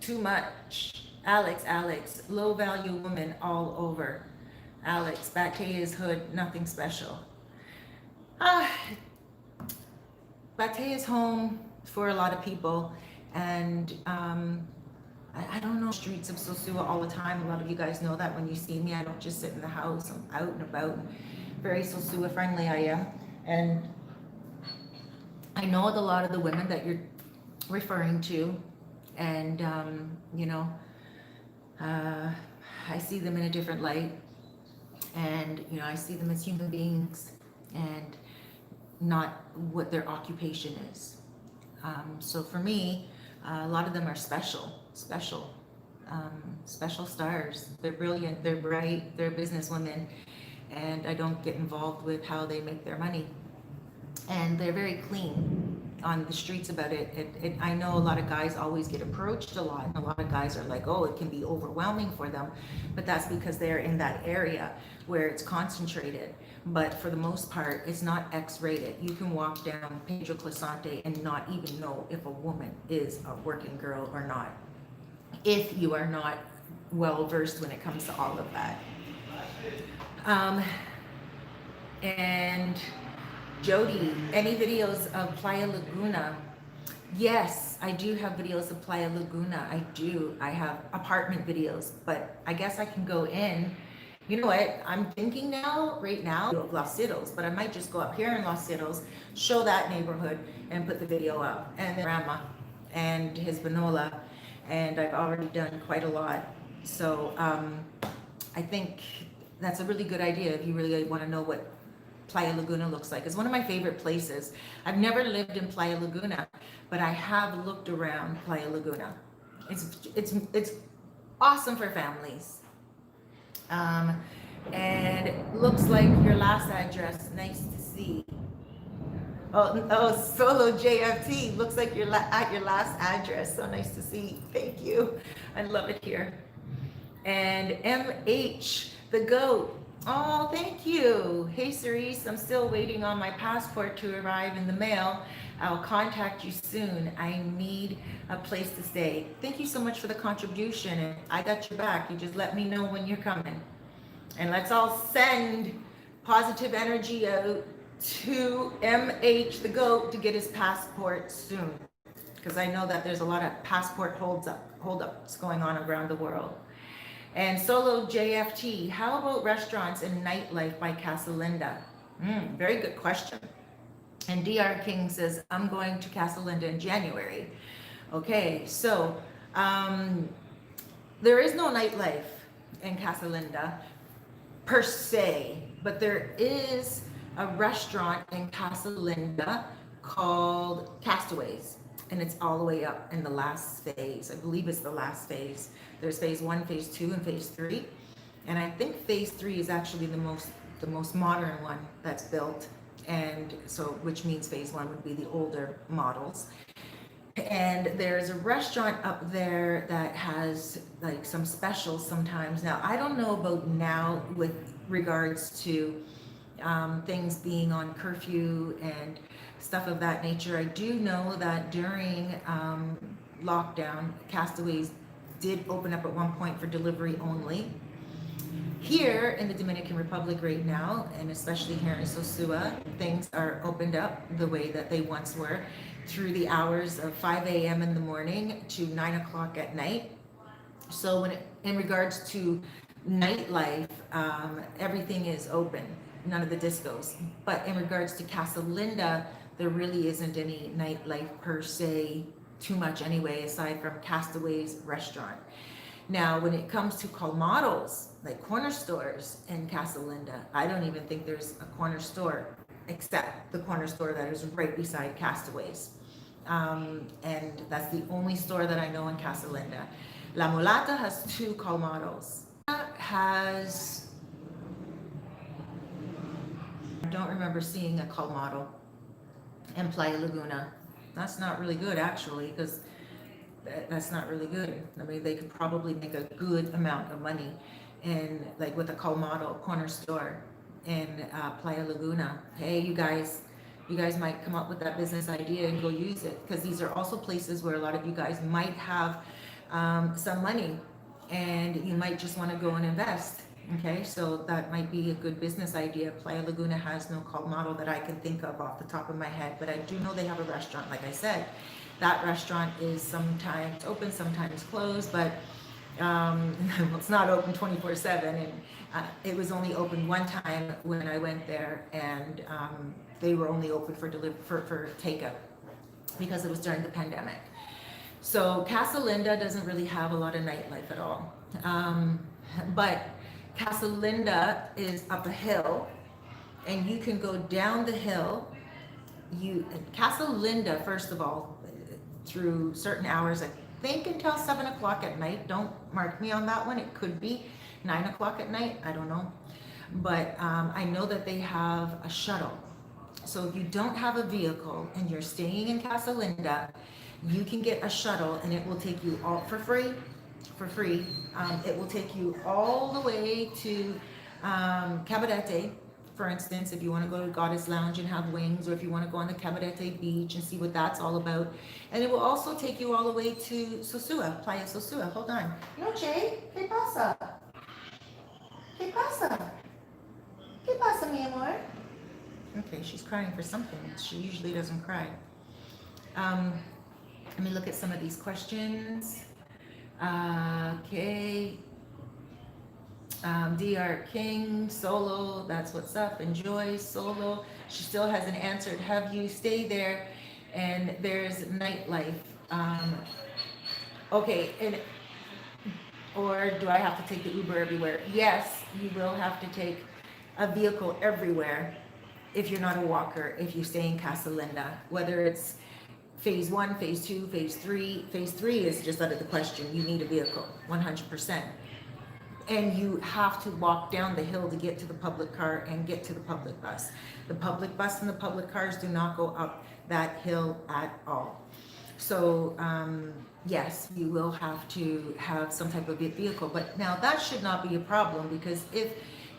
too much. Alex, low value woman all over. Alex, Bate is hood, nothing special. Bate is home for a lot of people, and I don't know streets of Sosua all the time. A lot of you guys know that when you see me, I don't just sit in the house. I'm out and about. Very Sosua friendly I am, and I know a lot of the women that you're referring to, and you know, I see them in a different light, and you know, I see them as human beings and not what their occupation is. So for me, a lot of them are special stars. They're brilliant, they're bright, they're businesswomen, and I don't get involved with how they make their money. And they're very clean, on the streets about it. I know a lot of guys always get approached a lot, and a lot of guys are like, oh, it can be overwhelming for them, but that's because they're in that area where it's concentrated. But for the most part, it's not X-rated. You can walk down Pedro Clisante and not even know if a woman is a working girl or not, if you are not well versed when it comes to all of that. And Jody, any videos of Playa Laguna? Yes, I do have videos of Playa Laguna. I do. I have apartment videos, but I guess I can go in. You know what? I'm thinking now, right now, of Los Itos, but I might just go up here in Los Itos, show that neighborhood, and put the video up. And then Grandma and his Vanola, and I've already done quite a lot. So I think that's a really good idea if you really want to know what Playa Laguna looks like. It's one of my favorite places. I've never lived in Playa Laguna, but I have looked around Playa Laguna. It's awesome for families. And it looks like your last address. Nice to see. Oh, Solo JFT. Looks like you're at your last address. So nice to see. Thank you. I love it here. And MH, the goat. Oh, thank you. Hey, Cerise, I'm still waiting on my passport to arrive in the mail. I'll contact you soon. I need a place to stay. Thank you so much for the contribution. And I got your back. You just let me know when you're coming. And let's all send positive energy out to MH, the goat, to get his passport soon. Because I know that there's a lot of passport holdups going on around the world. And Solo JFT, how about restaurants and nightlife by Casa Linda? Very good question. And DR King says, I'm going to Casa Linda in January. Okay, so there is no nightlife in Casa Linda per se, but there is a restaurant in Casa Linda called Castaways. And it's all the way up in the last phase. I believe it's the last phase. There's phase 1, phase 2, and phase 3. And I think phase 3 is actually the most modern one that's built. And so, which means phase 1 would be the older models. And there's a restaurant up there that has like some specials sometimes. Now, I don't know about now with regards to things being on curfew and stuff of that nature. I do know that during lockdown, Castaways did open up at one point for delivery only. Here in the Dominican Republic right now, and especially here in Sosua, things are opened up the way that they once were, through the hours of 5 a.m. in the morning to 9 o'clock at night. So in regards to nightlife, everything is open, none of the discos. But in regards to Casa Linda, there really isn't any nightlife per se, too much anyway, aside from Castaways restaurant. Now, when it comes to colmados, like corner stores in Casa Linda, I don't even think there's a corner store except the corner store that is right beside Castaways. And that's the only store that I know in Casa Linda. La Mulata has 2 colmados. I don't remember seeing a colmado in Playa Laguna. That's not really good, actually, because that's not really good. I mean, they could probably make a good amount of money in, like, with a colmado corner store in Playa Laguna. Hey, you guys might come up with that business idea and go use it, because these are also places where a lot of you guys might have some money and you might just want to go and invest. Okay, so that might be a good business idea. Playa Laguna has no colmado that I can think of off the top of my head, but I do know they have a restaurant. Like I said, that restaurant is sometimes open, sometimes closed, but it's not open 24/7. And it was only open one time when I went there, and they were only open for takeout because it was during the pandemic. So Casa Linda doesn't really have a lot of nightlife at all, but Casa Linda is up a hill, and you can go down the hill. Casa Linda, first of all, through certain hours, I think until 7 o'clock at night. Don't mark me on that one. It could be 9 o'clock at night. I don't know. But I know that they have a shuttle So if you don't have a vehicle and you're staying in Casa Linda, you can get a shuttle and it will take you all for free. For free. It will take you all the way to Cabarete, for instance, if you want to go to Goddess Lounge and have wings, or if you want to go on the Cabarete Beach and see what that's all about. And it will also take you all the way to Sosua, Playa Sosua. Hold on. Noche, ¿qué pasa? ¿Qué pasa? ¿Qué pasa, mi amor? Okay, she's crying for something. She usually doesn't cry. Let me look at some of these questions. Okay. DR King, Solo, that's what's up. Enjoy, Solo. She still hasn't answered. Have you stay there? And there's Nightlife. Okay, and or do I have to take the Uber everywhere? Yes, you will have to take a vehicle everywhere if you're not a walker, if you stay in Casa Linda, whether it's phase 1, phase 2, phase 3. Phase 3 is just out of the question. You need a vehicle, 100%. And you have to walk down the hill to get to the public car and get to the public bus. The public bus and the public cars do not go up that hill at all. So yes, you will have to have some type of vehicle, but now that should not be a problem, because if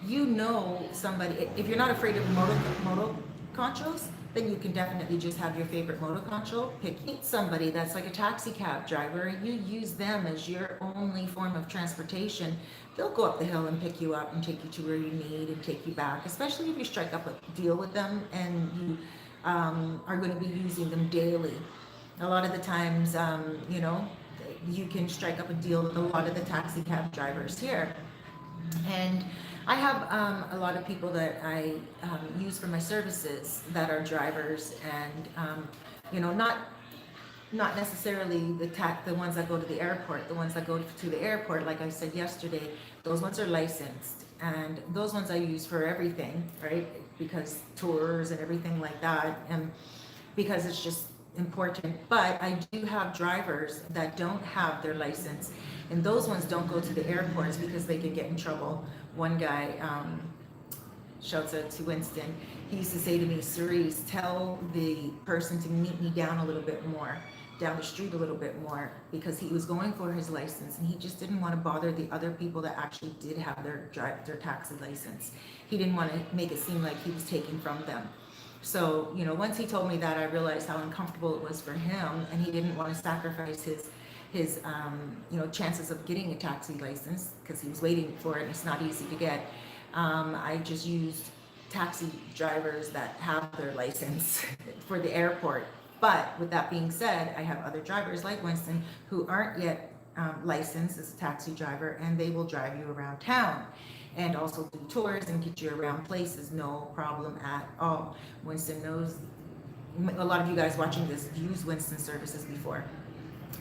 you know somebody, if you're not afraid of moto conchos, then you can definitely just have your favorite moto concho. Meet somebody that's like a taxi cab driver, and you use them as your only form of transportation. They'll go up the hill and pick you up and take you to where you need and take you back, especially if you strike up a deal with them and you are going to be using them daily. A lot of the times, you know, you can strike up a deal with a lot of the taxi cab drivers here. And I have a lot of people that I use for my services that are drivers, and you know, not necessarily the ones that go to the airport. The ones that go to the airport, like I said yesterday, those ones are licensed, and those ones I use for everything, right? Because tours and everything like that, and because it's just important. But I do have drivers that don't have their license, and those ones don't go to the airports because they could get in trouble. One guy, shouts out to Winston, he used to say to me, Cerise, tell the person to meet me down a little bit more, down the street a little bit more, because he was going for his license and he just didn't want to bother the other people that actually did have their taxi license. He didn't want to make it seem like he was taking from them. So, you know, once he told me that, I realized how uncomfortable it was for him, and he didn't want to sacrifice his you know, chances of getting a taxi license, because he was waiting for it and it's not easy to get. I just used taxi drivers that have their license for the airport. But with that being said, I have other drivers like Winston who aren't yet licensed as a taxi driver, and they will drive you around town and also do tours and get you around places, no problem at all. Winston knows, a lot of you guys watching this use Winston services before,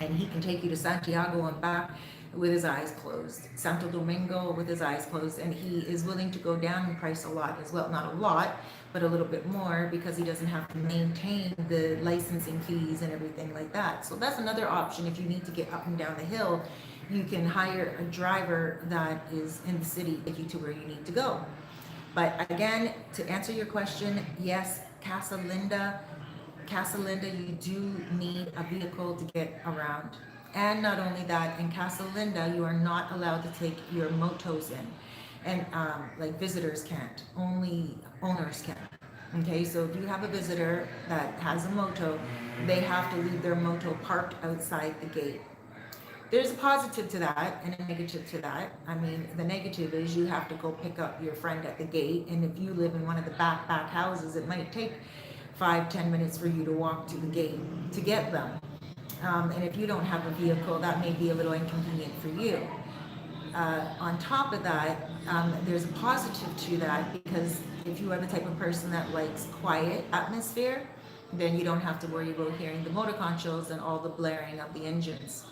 and he can take you to Santiago and back with his eyes closed, Santo Domingo with his eyes closed, and he is willing to go down in price a lot as well. Not a lot, but a little bit more, because he doesn't have to maintain the licensing fees and everything like that. So that's another option. If you need to get up and down the hill, you can hire a driver that is in the city, take you to where you need to go. But again, to answer your question, yes, Casa Linda, you do need a vehicle to get around. And not only that, in Casa Linda, you are not allowed to take your motos in. And like visitors can't, only owners can. Okay, so if you have a visitor that has a moto, they have to leave their moto parked outside the gate. There's a positive to that and a negative to that. I mean, the negative is you have to go pick up your friend at the gate, and if you live in one of the back houses, it might take 5-10 minutes for you to walk to the gate to get them. And if you don't have a vehicle, that may be a little inconvenient for you. On top of that, there's a positive to that, because if you are the type of person that likes quiet atmosphere, then you don't have to worry about hearing the motor conchos and all the blaring of the engines.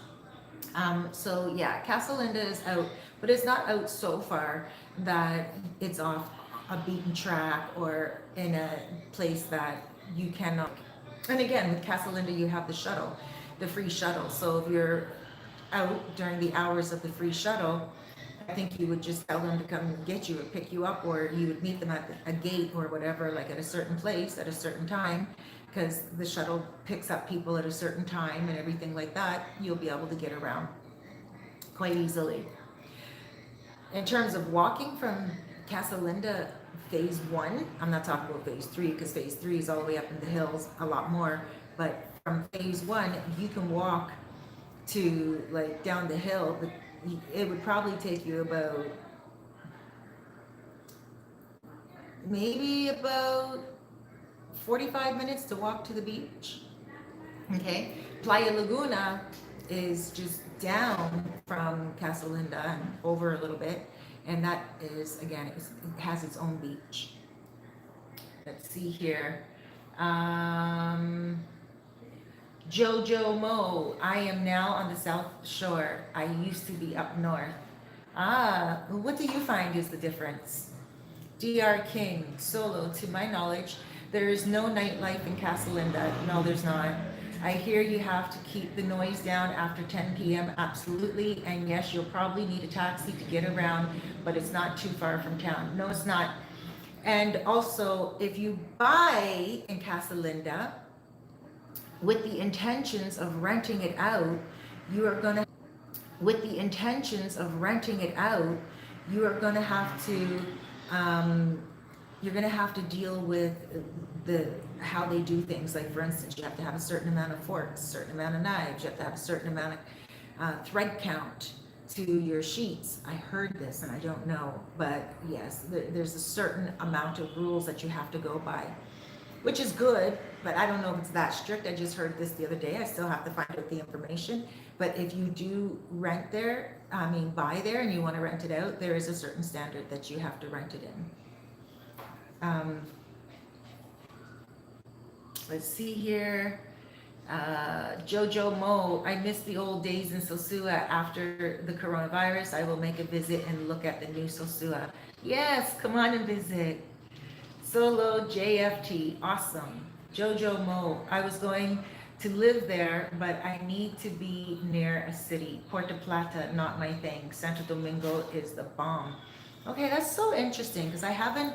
So yeah, Casa Linda is out, but it's not out so far that it's off a beaten track or in a place that you cannot. And again, with Casa Linda, you have the shuttle, the free shuttle. So if you're out during the hours of the free shuttle, think you would just tell them to come get you or pick you up, or you would meet them at a gate or whatever, like at a certain place at a certain time, because the shuttle picks up people at a certain time and everything like that. You'll be able to get around quite easily. In terms of walking from Casa Linda phase 1, I'm not talking about phase 3 because phase 3 is all the way up in the hills a lot more, but from phase 1 you can walk to like down the hill, but it would probably take you about maybe about 45 minutes to walk to the beach. Okay, Playa Laguna is just down from Casa Linda and over a little bit, and that is, again, it has its own beach. Let's see here. Jojo Mo, I am now on the South Shore. I used to be up north. Ah, what do you find is the difference? DR King, Solo, to my knowledge, there is no nightlife in Casa Linda. No, there's not. I hear you have to keep the noise down after 10 p.m. Absolutely. And yes, you'll probably need a taxi to get around, but it's not too far from town. No, it's not. And also, if you buy in Casa Linda with the intentions of renting it out, you are going to, with the intentions of renting it out, you are going to have to, you're going to have to deal with how they do things. Like, for instance, you have to have a certain amount of forks, a certain amount of knives, you have to have a certain amount of thread count to your sheets. I heard this and I don't know, but yes, there's a certain amount of rules that you have to go by, which is good, but I don't know if it's that strict. I just heard this the other day. I still have to find out the information. But if you do rent there, buy there, and you want to rent it out, there is a certain standard that you have to rent it in. Let's see here. Jojo Mo, I miss the old days in Sosua. After the coronavirus, I will make a visit and look at the new Sosua. Yes, come on and visit. Solo JFT, awesome. Jojo Mo, I was going to live there, but I need to be near a city. Puerto Plata, not my thing. Santo Domingo is the bomb. Okay, that's so interesting because I haven't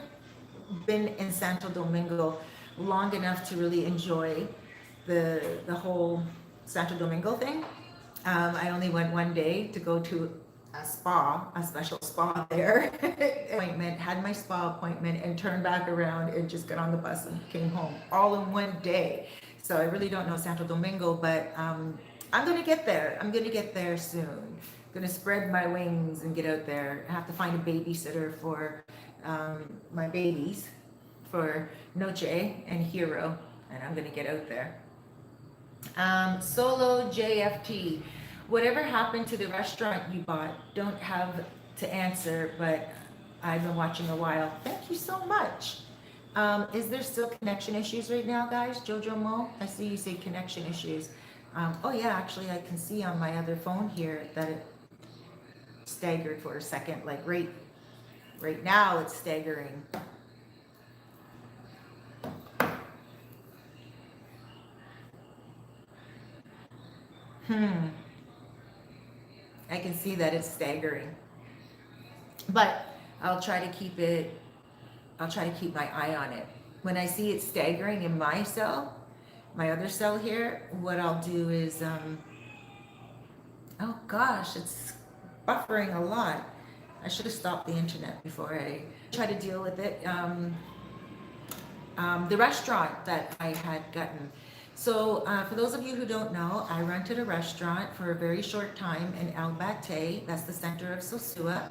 been in Santo Domingo long enough to really enjoy the whole Santo Domingo thing. I only went one day to go to a spa, a special spa there. Appointment, had my spa appointment, and turned back around and just got on the bus and came home all in one day. So I really don't know Santo Domingo, but I'm gonna get there. I'm gonna get there soon. I'm gonna spread my wings and get out there. I have to find a babysitter for my babies, for Noche and Hero, and I'm gonna get out there. Solo JFT, whatever happened to the restaurant you bought? Don't have to answer, but I've been watching a while. Thank you so much. Is there still connection issues right now, guys? Jojo Mo, I see you say connection issues. Oh yeah, actually I can see on my other phone here that it staggered for a second. Like right now it's staggering. I can see that it's staggering, but I'll try to keep my eye on it. When I see it staggering in my cell, my other cell here, what I'll do is, oh gosh, it's buffering a lot. I should have stopped the internet before I try to deal with it. The restaurant that I had gotten. So for those of you who don't know, I rented a restaurant for a very short time in El Bate. That's the center of Sosua.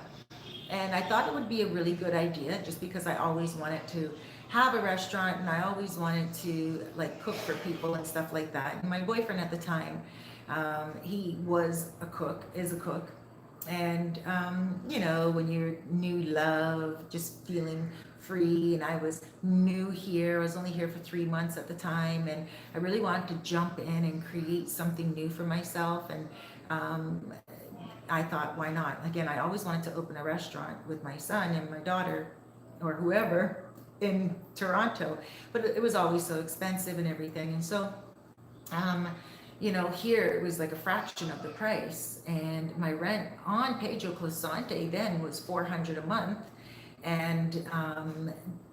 And I thought it would be a really good idea just because I always wanted to have a restaurant and I always wanted to like cook for people and stuff like that. And my boyfriend at the time, he was a cook, is a cook. And, when you're new love, just feeling free, and I was new here. I was only here for 3 months at the time, and I really wanted to jump in and create something new for myself. And I thought, why not? Again, I always wanted to open a restaurant with my son and my daughter or whoever in Toronto, but it was always so expensive and everything. And so, here it was like a fraction of the price, and my rent on Pedro Clisante then was 400 a month, and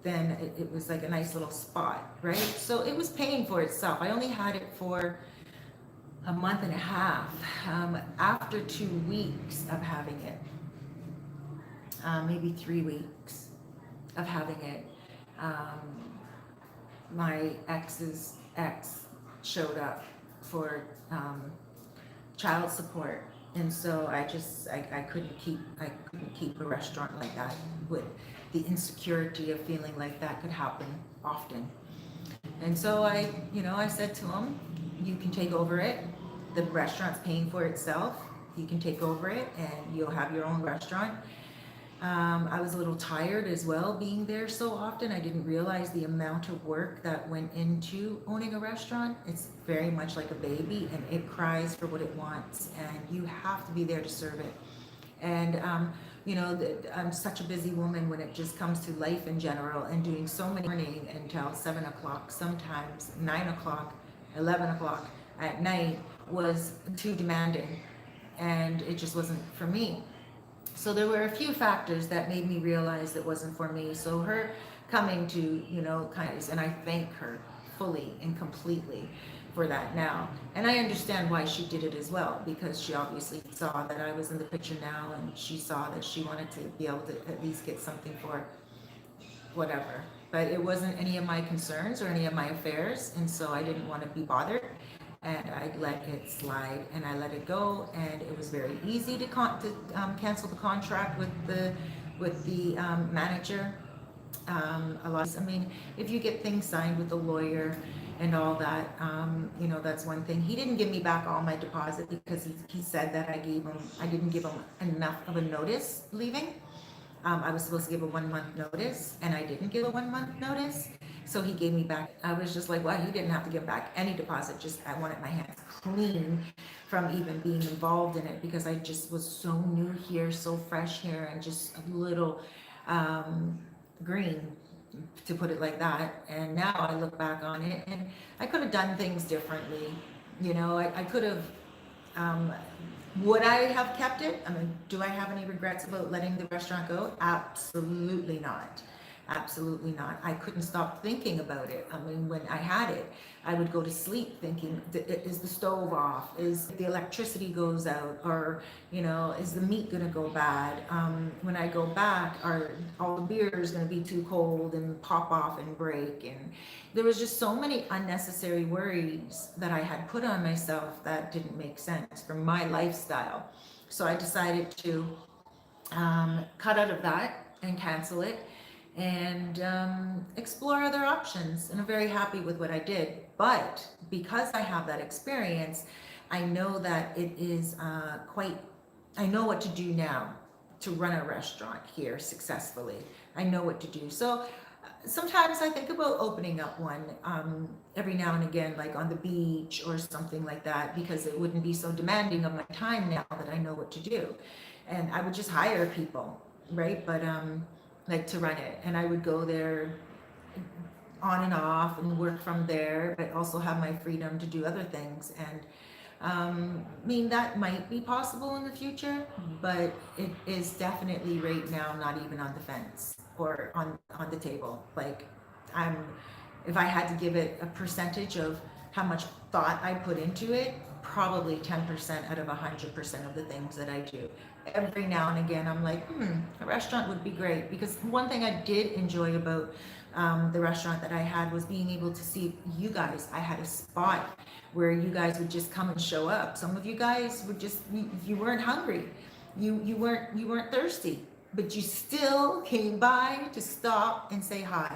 then it was like a nice little spot, right? So it was paying for itself. I only had it for a month and a half. After 2 weeks of having it, maybe 3 weeks of having it, my ex's ex showed up for child support, and so I couldn't keep a restaurant like that with the insecurity of feeling like that could happen often. And so I said to him, you can take over it. The restaurant's paying for itself. You can take over it and you'll have your own restaurant. I was a little tired as well being there so often. I didn't realize the amount of work that went into owning a restaurant. It's very much like a baby, and it cries for what it wants, and you have to be there to serve it. And I'm such a busy woman when it just comes to life in general, and doing so many morning until 7 o'clock, sometimes 9 o'clock, 11 o'clock at night was too demanding, and it just wasn't for me. So there were a few factors that made me realize it wasn't for me. So her coming to, and I thank her fully and completely for that now. And I understand why she did it as well, because she obviously saw that I was in the picture now, and she saw that she wanted to be able to at least get something for whatever. But it wasn't any of my concerns or any of my affairs, and so I didn't want to be bothered. And I let it slide, and I let it go, and it was very easy to cancel the contract with the manager. If you get things signed with the lawyer and all that, that's one thing. He didn't give me back all my deposit because he said that I didn't give him enough of a notice leaving. I was supposed to give a 1 month notice, and I didn't give a 1 month notice. So he gave me back. I was just like, well, he didn't have to give back any deposit. Just I wanted my hands clean from even being involved in it, because I just was so new here, so fresh here, and just a little green, to put it like that. And now I look back on it, and I could have done things differently. I could have. Would I have kept it? Do I have any regrets about letting the restaurant go? Absolutely not. Absolutely not. I couldn't stop thinking about it. When I had it, I would go to sleep thinking, is the stove off? Is the electricity goes out? Or, is the meat going to go bad? When I go back, are all the beers going to be too cold and pop off and break? And there was just so many unnecessary worries that I had put on myself that didn't make sense for my lifestyle. So I decided to cut out of that and cancel it, and explore other options. And I'm very happy with what I did. But because I have that experience, I know that it is I know what to do now to run a restaurant here successfully. I know what to do. So sometimes I think about opening up one every now and again, like on the beach or something like that, because it wouldn't be so demanding of my time now that I know what to do. And I would just hire people, right? But like to run it, and I would go there on and off and work from there, but also have my freedom to do other things. And that might be possible in the future, but it is definitely right now not even on the fence or on the table. Like, if I had to give it a percentage of how much thought I put into it, probably 10% out of 100% of the things that I do. Every now and again, I'm like, a restaurant would be great. Because one thing I did enjoy about the restaurant that I had was being able to see you guys. I had a spot where you guys would just come and show up. Some of you guys would just, you weren't hungry, you weren't thirsty, but you still came by to stop and say hi.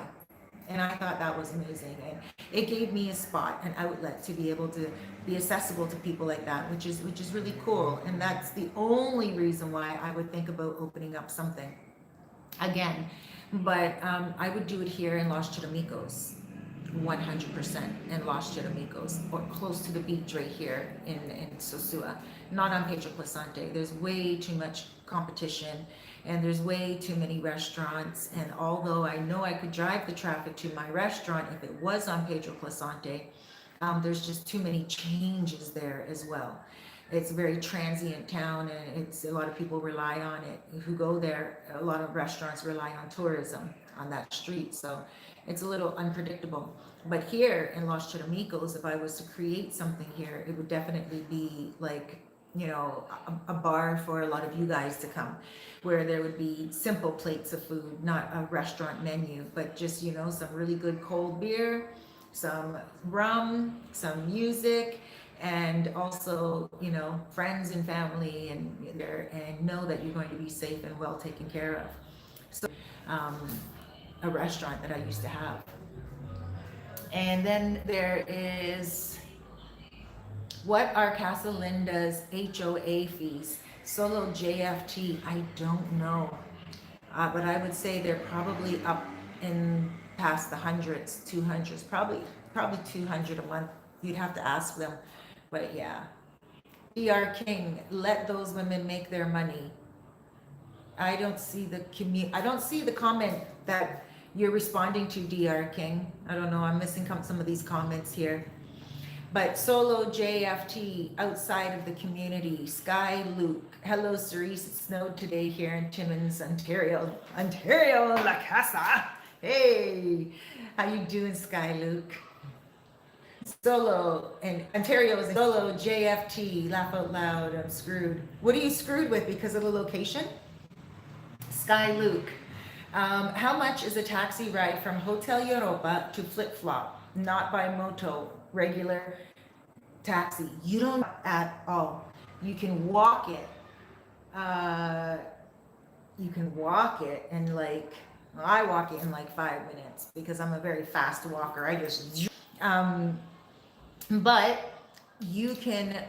And I thought that was amazing, and it gave me a spot, an outlet to be able to be accessible to people like that, which is really cool. And that's the only reason why I would think about opening up something again. But I would do it here in Los Charamicos, 100% in Los Charamicos, or close to the beach right here in Sosua, not on Pedro Plata. There's way too much competition, and there's way too many restaurants. And although I know I could drive the traffic to my restaurant if it was on Pedro Plata, There's just too many changes there as well. It's a very transient town, and it's a lot of people rely on it who go there. A lot of restaurants rely on tourism on that street, so it's a little unpredictable. But here in Los Charamicos, if I was to create something here, it would definitely be like, a bar for a lot of you guys to come, where there would be simple plates of food, not a restaurant menu, but just, some really good cold beer, some rum, some music, and also, friends and family, and there, and know that you're going to be safe and well taken care of. So, um, a restaurant that I used to have. And then there is, what are Casa Linda's HOA fees? Solo JFT, I don't know. But I would say they're probably up in past the hundreds, 200s, probably 200 a month. You'd have to ask them. But yeah. DR King, let those women make their money. I don't see the comment that you're responding to, DR King. I don't know. I'm missing some of these comments here. But Solo JFT, outside of the community. Sky Luke. Hello, Cerise. It snowed today here in Timmins, Ontario. Ontario, La Casa. Hey, how you doing, Sky Luke? Solo, and Ontario is Solo JFT. Laugh out loud. I'm screwed. What are you screwed with because of the location? Sky Luke. How much is a taxi ride from Hotel Europa to Flip Flop? Not by moto, regular taxi. You don't at all. You can walk it. In like, well, I walk it in like 5 minutes because I'm a very fast walker. I just, but you can,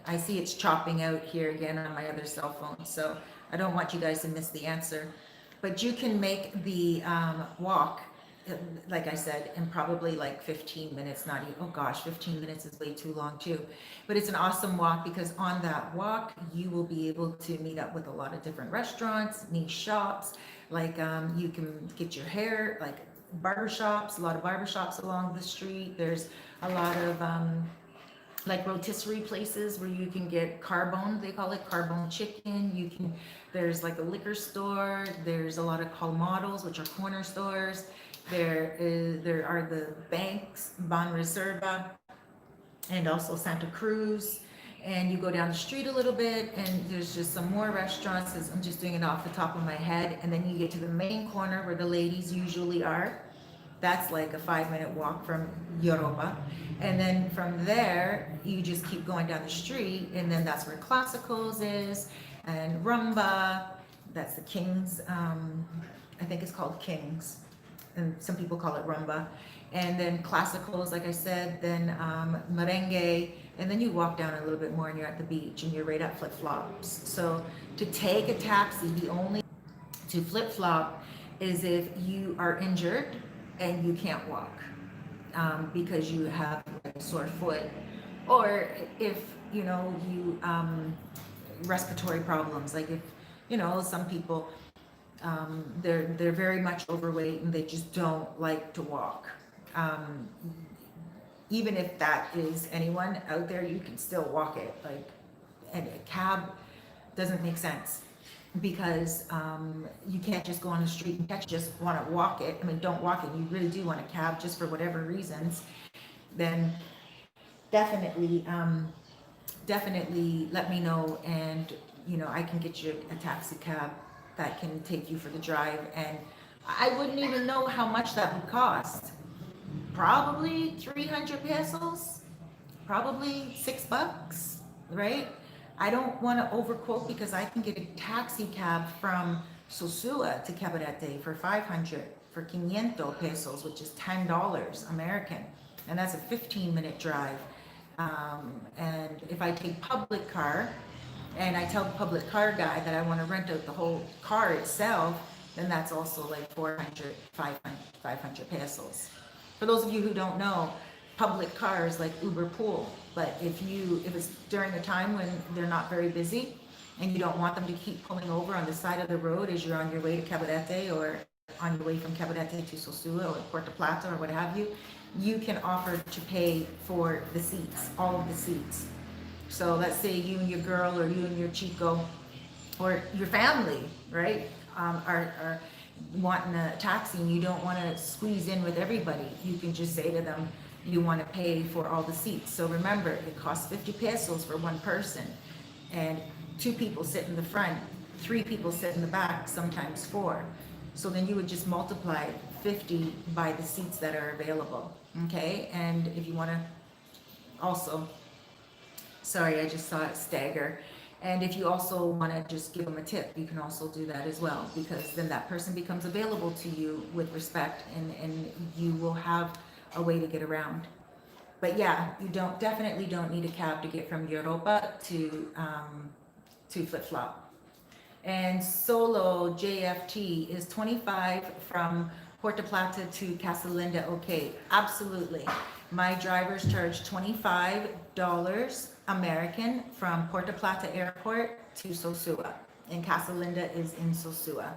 I see it's chopping out here again on my other cell phone, so I don't want you guys to miss the answer. But you can make the walk, like I said, in probably like 15 minutes, not even, oh gosh, 15 minutes is way too long too. But it's an awesome walk because on that walk, you will be able to meet up with a lot of different restaurants, niche shops, like you can get your hair, like barbershops, a lot of barbershops along the street. There's a lot of like rotisserie places where you can get carbone, they call it carbone chicken. There's like a liquor store. There's a lot of colmados, which are corner stores. There are the banks, Ban Reserva, and also Santa Cruz. And you go down the street a little bit, and there's just some more restaurants. I'm just doing it off the top of my head. And then you get to the main corner where the ladies usually are. That's like a 5-minute walk from Europa. And then from there, you just keep going down the street, and then that's where Classicals is, and Rumba. That's the Kings. I think it's called Kings, and some people call it Rumba. And then Classicals, like I said, then Merengue, and then you walk down a little bit more, and you're at the beach, and you're right at Flip Flops. So to take a taxi, the only to Flip Flop is if you are injured and you can't walk. Because you have a sore foot, or if you respiratory problems, like if some people they're very much overweight and they just don't like to walk. Even if that is anyone out there, you can still walk it. Like, and a cab doesn't make sense because you can't just go on the street and just want to walk it. I mean, don't walk it. You really do want a cab just for whatever reasons. Then definitely let me know, and I can get you a taxi cab that can take you for the drive. And I wouldn't even know how much that would cost. Probably 300 pesos, probably $6, right? I don't want to overquote because I can get a taxi cab from Sosua to Cabarete for 500 pesos, which is $10 American. And that's a 15-minute drive. And if I take public car and I tell the public car guy that I want to rent out the whole car itself, then that's also like 500 pesos. For those of you who don't know, public cars like Uber Pool, but if it's during a time when they're not very busy and you don't want them to keep pulling over on the side of the road as you're on your way to Cabarete or on your way from Cabarete to Sosua or Puerto Plata or what have you, you can offer to pay for the seats, all of the seats. So let's say you and your girl or you and your chico or your family, right, are wanting a taxi and you don't want to squeeze in with everybody. You can just say to them, you want to pay for all the seats. So remember, it costs 50 pesos for one person, and 2 people sit in the front, 3 people sit in the back, sometimes 4. So then you would just multiply 50 by the seats that are available, okay? And if you want to also, sorry, I just saw it stagger. And if you also want to just give them a tip, you can also do that as well, because then that person becomes available to you with respect, and you will have a way to get around. But yeah, you definitely don't need a cab to get from Europa to Flip Flop. And solo JFT is 25 from Puerto Plata to Casa Linda. Okay, absolutely. My drivers charge $25 American from Puerto Plata Airport to Sosua. And Casa Linda is in Sosua.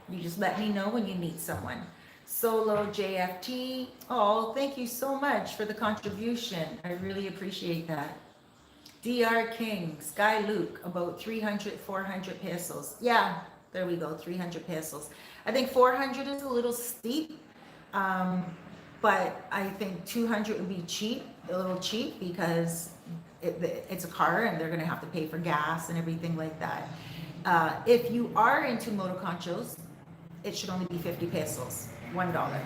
You just let me know when you meet someone. Solo JFT. Oh, thank you so much for the contribution. I really appreciate that. DR King, Sky Luke, about 300, 400 pesos. Yeah, there we go, 300 pesos. I think 400 is a little steep, but I think 200 would be cheap, a little cheap, because it's a car and they're gonna have to pay for gas and everything like that. If you are into motoconchos, it should only be 50 pesos, $1.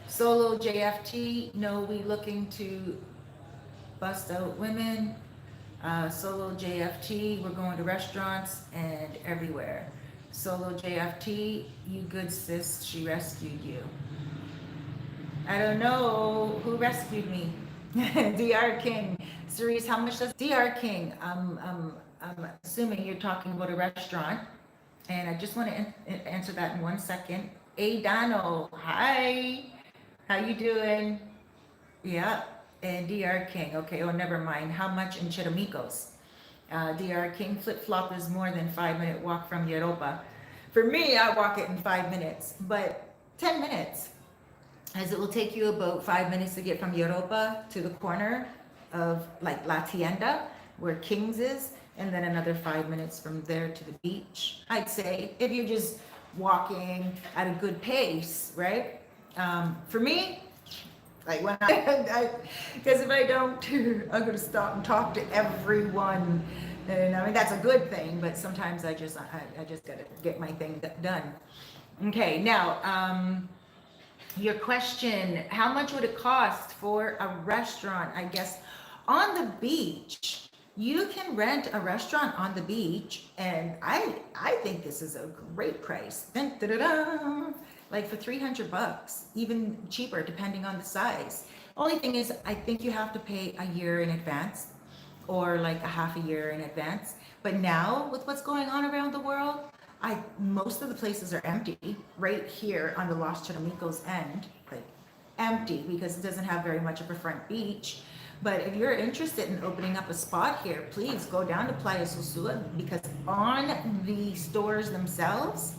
Solo JFT, no, we looking to bust out women. Solo JFT, we're going to restaurants and everywhere. Solo JFT, you good sis, she rescued you. I don't know who rescued me. DR King, Cerise, how much does DR King? I'm assuming you're talking about a restaurant, and I just want to answer that in 1 second. Hey Dano, hi. How you doing? Yeah, and DR King. Okay, oh, never mind. How much in Charamicos? DR King, Flip Flop is more than 5-minute walk from Europa. For me, I walk it in 5 minutes, but 10 minutes, as it will take you about 5 minutes to get from Europa to the corner of like La Tienda, where King's is, and then another 5 minutes from there to the beach. I'd say if you're just walking at a good pace, right? For me, like when because if I don't, I'm gonna stop and talk to everyone, and I mean that's a good thing. But sometimes I just gotta get my thing done. Okay, now your question: how much would it cost for a restaurant? I guess on the beach. You can rent a restaurant on the beach, and I think this is a great price. Dun, dun, dun, dun. Like for $300, even cheaper depending on the size. Only thing is, I think you have to pay a year in advance, or like a half a year in advance. But now with what's going on around the world, most of the places are empty. Right here on the Los Charamicos end, like empty, because it doesn't have very much of a front beach. But if you're interested in opening up a spot here, please go down to Playa Sosua, because on the stores themselves,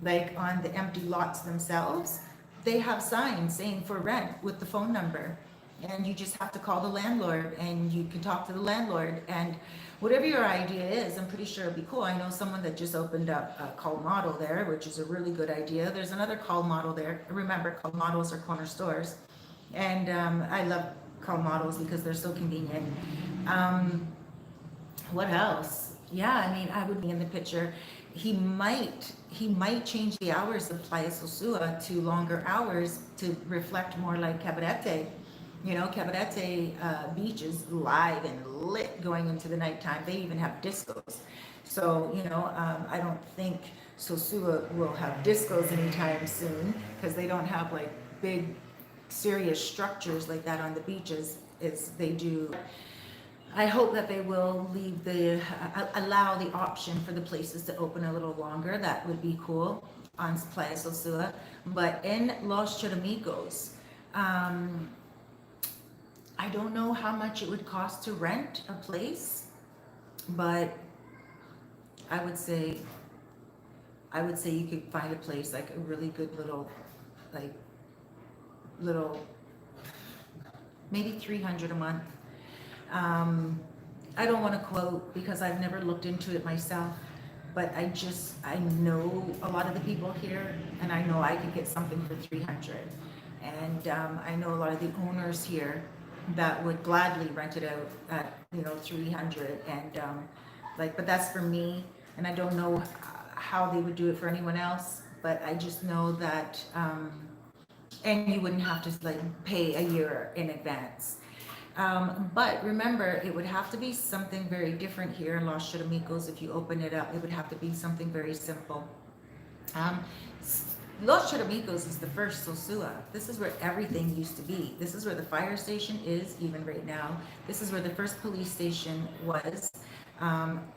like on the empty lots themselves, they have signs saying for rent with the phone number. And you just have to call the landlord, and you can talk to the landlord, and whatever your idea is, I'm pretty sure it'd be cool. I know someone that just opened up a colmado there, which is a really good idea. There's another colmado there. Remember, colmados are corner stores. And I love colmados because they're so convenient. What else? Yeah, I mean, I would be in the picture. He might change the hours of Playa Sosua to longer hours to reflect more like Cabarete. You know, Cabarete beach is live and lit going into the nighttime. They even have discos. So, you know, I don't think Sosua will have discos anytime soon, because they don't have like big serious structures like that on the beaches as they do. I hope that they will leave allow the option for the places to open a little longer. That would be cool on Playa Sosua. But in Los Charamicos, I don't know how much it would cost to rent a place, but I would say, you could find a place like a really good like little, maybe 300 a month. Um, I don't want to quote because I've never looked into it myself, but I know a lot of the people here, and I know I could get something for 300. And I know a lot of the owners here that would gladly rent it out at 300. And but that's for me, and I don't know how they would do it for anyone else, but I just know that. And you wouldn't have to like pay a year in advance. But remember, it would have to be something very different here in Los Charamicos. If you open it up, it would have to be something very simple. Um, Los Charamicos is the first Sosua. This is where everything used to be. This is where the fire station is, even right now. This is where the first police station was.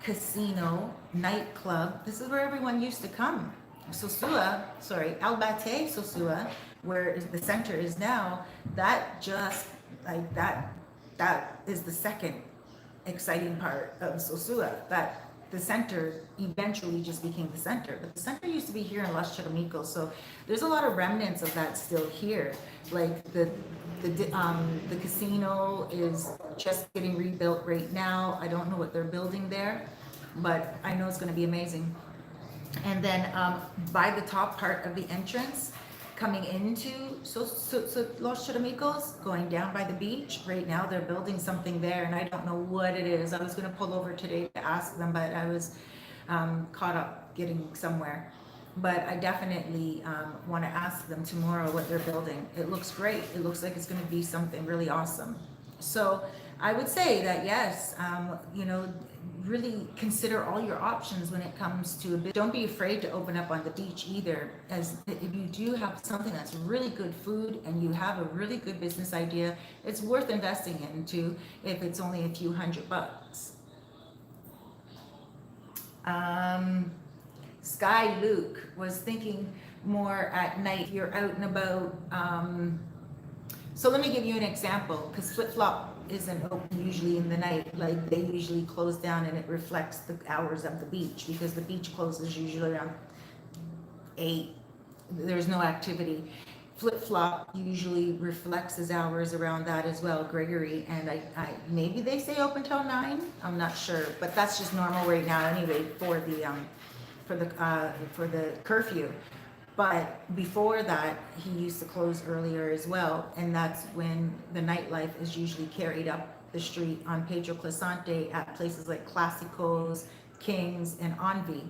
Casino, nightclub. This is where everyone used to come. Sosua, sorry, Albate Sosua, where the center is now, that just like that is the second exciting part of Sosua, that the center eventually just became the center. But the center used to be here in Los Charamicos, so there's a lot of remnants of that still here. Like the casino is just getting rebuilt right now. I don't know what they're building there, but I know it's going to be amazing. And then by the top part of the entrance, coming into Los Charamicos, going down by the beach, right now they're building something there, and I don't know what it is. I was going to pull over today to ask them, but I was caught up getting somewhere. But I definitely want to ask them tomorrow what they're building. It looks great. It looks like it's going to be something really awesome. So I would say that yes, really consider all your options when it comes to a bit. Don't be afraid to open up on the beach either, as if you do have something that's really good food and you have a really good business idea, it's worth investing into if it's only a few $100. Sky Luke was thinking more at night. You're out and about. So let me give you an example, because Flip Flop isn't open usually in the night. Like they usually close down, and it reflects the hours of the beach, because the beach closes usually around 8. There's no activity. Flip Flop usually reflects his hours around that as well, Gregory, and I maybe they say open till 9. I'm not sure, but that's just normal right now anyway for the curfew. But before that, he used to close earlier as well, and that's when the nightlife is usually carried up the street on Pedro Clisante at places like Clásicos, Kings, and Envy.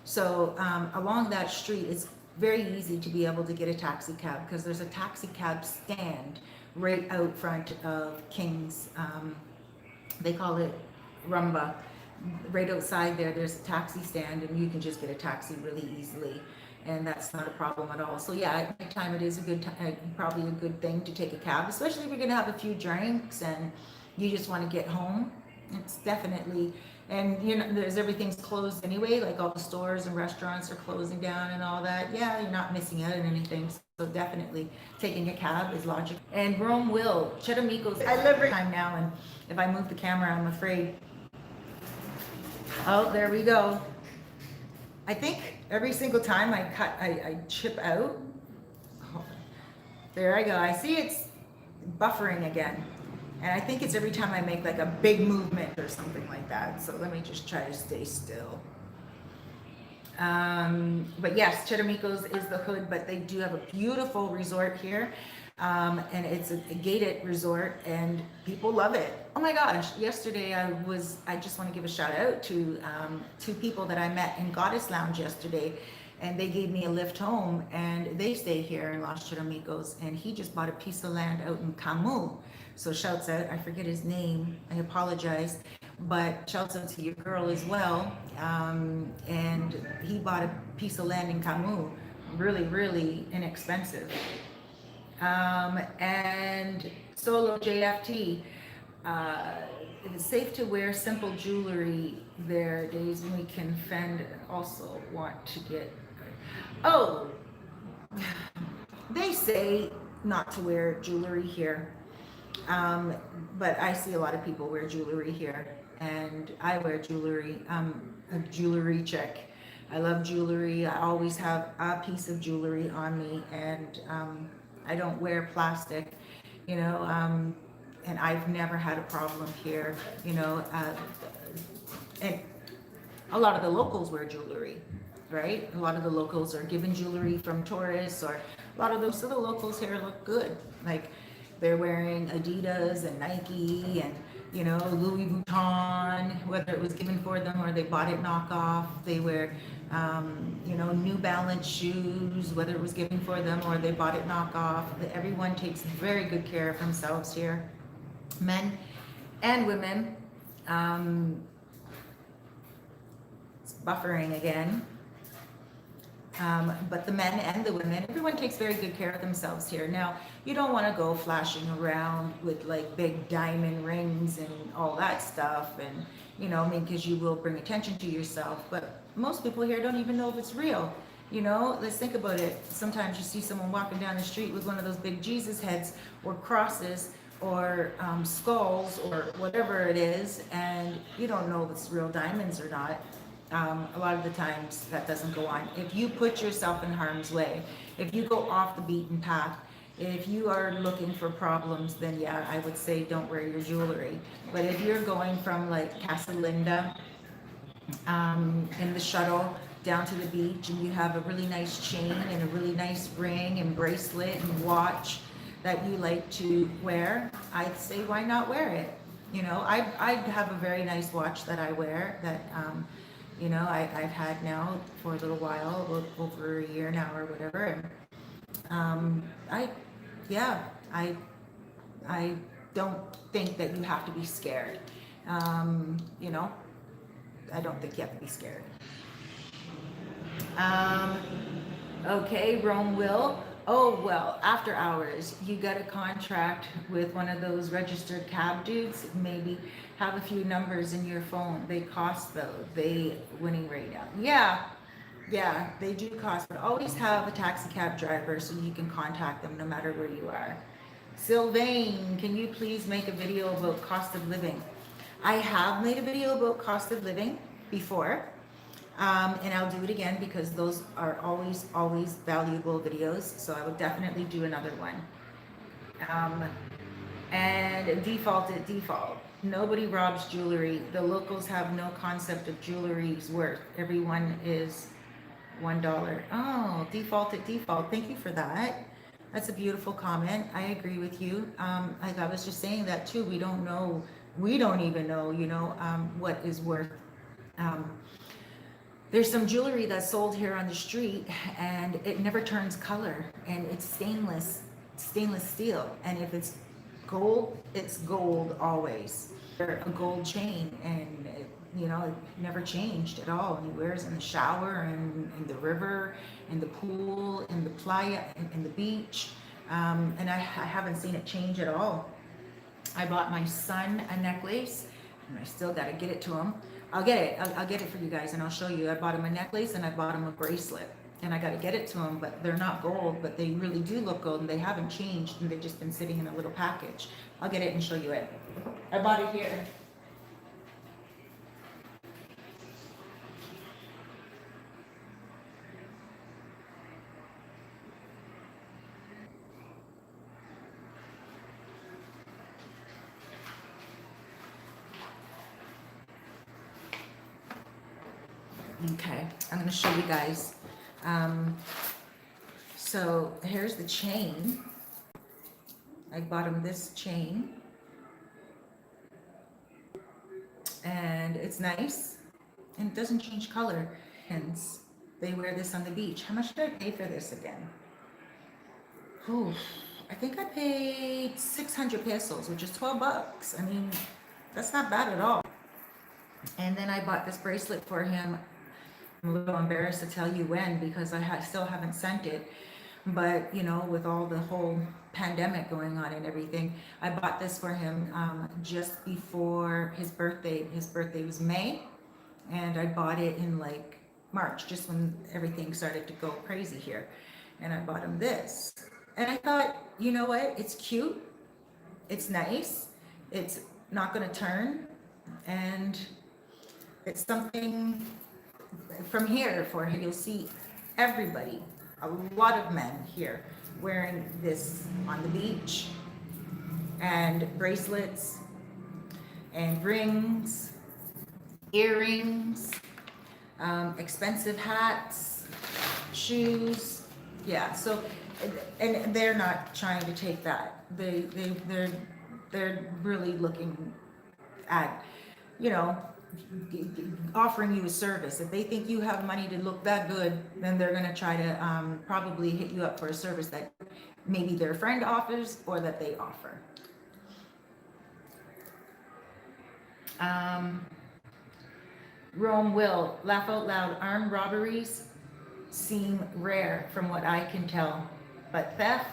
So along that street, it's very easy to be able to get a taxi cab, because there's a taxi cab stand right out front of Kings. They call it Rumba. Right outside there's a taxi stand, and you can just get a taxi really easily. And that's not a problem at all. So yeah, at nighttime it is a good time, probably a good thing to take a cab, especially if you're gonna have a few drinks and you just want to get home. It's definitely, and there's everything's closed anyway, like all the stores and restaurants are closing down and all that. Yeah, you're not missing out on anything. So definitely taking a cab is logical. And Rome will, Charamicos, I live right time now, and if I move the camera, I'm afraid. Oh, there we go. I think every single time I chip out, oh, there I go. I see it's buffering again. And I think it's every time I make like a big movement or something like that. So let me just try to stay still. But yes, Charamicos is the hood, but they do have a beautiful resort here. And it's a gated resort, and people love it. Oh my gosh, yesterday I just want to give a shout out to 2 people that I met in Goddess Lounge yesterday, and they gave me a lift home, and they stay here in Los Charamicos, and he just bought a piece of land out in Camus. So shouts out, I forget his name, I apologize, but shouts out to your girl as well. And he bought a piece of land in Camus, really, really inexpensive. And Solo JFT, it is safe to wear simple jewelry. There are days when we can fend and also want to get, oh, they say not to wear jewelry here. But I see a lot of people wear jewelry here, and I wear jewelry. I'm a jewelry chick. I love jewelry. I always have a piece of jewelry on me, and I don't wear plastic, you know, and I've never had a problem here, you know. And a lot of the locals wear jewelry, right? A lot of the locals are given jewelry from tourists, or a lot of those. So the locals here look good. Like they're wearing Adidas and Nike and, you know, Louis Vuitton, whether it was given for them or they bought it knockoff. They wear, you know, New Balance shoes, whether it was given for them or they bought it knockoff. Everyone takes very good care of themselves here, men and women. Um, it's buffering again. But the men and the women, everyone takes very good care of themselves here. Now, you don't want to go flashing around with like big diamond rings and all that stuff, and you know, I mean, because you will bring attention to yourself. But most people here don't even know if it's real. You know, let's think about it. Sometimes you see someone walking down the street with one of those big Jesus heads or crosses or skulls or whatever it is, and you don't know if it's real diamonds or not. A lot of the times that doesn't go on. If you put yourself in harm's way, if you go off the beaten path, if you are looking for problems, then yeah, I would say don't wear your jewelry. But if you're going from like Casa Linda in the shuttle down to the beach, and you have a really nice chain and a really nice ring and bracelet and watch that you like to wear, I'd say why not wear it? You know, I have a very nice watch that I wear that you know, I've had now for a little while, over a year now or whatever. And yeah, I don't think that you have to be scared. You know, I don't think you have to be scared. Okay, Rome will. Oh, well, after hours, you got a contract with one of those registered cab dudes. Maybe have a few numbers in your phone. They cost though. They winning rate out. Yeah, they do cost, but always have a taxi cab driver so you can contact them no matter where you are. Sylvain, can you please make a video about cost of living? I have made a video about cost of living before. And I'll do it again because those are always valuable videos. So I will definitely do another one. And default. Nobody robs jewelry. The locals have no concept of jewelry's worth. Everyone is $1. Oh, default. Thank you for that. That's a beautiful comment. I agree with you. Like I was just saying that too. We don't know. We don't even know, you know, what is worth. There's some jewelry that's sold here on the street and it never turns color, and it's stainless steel. And if it's gold always. Or a gold chain, and it, you know, it never changed at all. And he wears in the shower and in the river, in the pool, in the playa, in the beach. And I haven't seen it change at all. I bought my son a necklace, and I still got to get it to him. I'll get it. I'll get it for you guys, and I'll show you. I bought him a necklace and I bought him a bracelet, and I got to get it to him. But they're not gold, but they really do look gold, and they haven't changed, and they've just been sitting in a little package. I'll get it and show you it. I bought it here. Okay, I'm going to show you guys. So here's the chain. I bought him this chain, and it's nice, and it doesn't change color. Hence, they wear this on the beach. How much did I pay for this again? Ooh, I think I paid 600 pesos, which is 12 bucks. I mean, that's not bad at all. And then I bought this bracelet for him. I'm a little embarrassed to tell you when, because I still haven't sent it. But, you know, with all the whole pandemic going on and everything, I bought this for him just before his birthday. His birthday was May, and I bought it in like March, just when everything started to go crazy here. And I bought him this. And I thought, you know what? It's cute. It's nice. It's not going to turn. And it's something from here for you'll see everybody, a lot of men here wearing this on the beach, and bracelets and rings, earrings, expensive hats, shoes. Yeah, so and they're not trying to take that. They're really looking at, you know, offering you a service. If they think you have money to look that good, then they're going to try to probably hit you up for a service that maybe their friend offers or that they offer. Rome will laugh out loud. Armed robberies seem rare from what I can tell, but theft,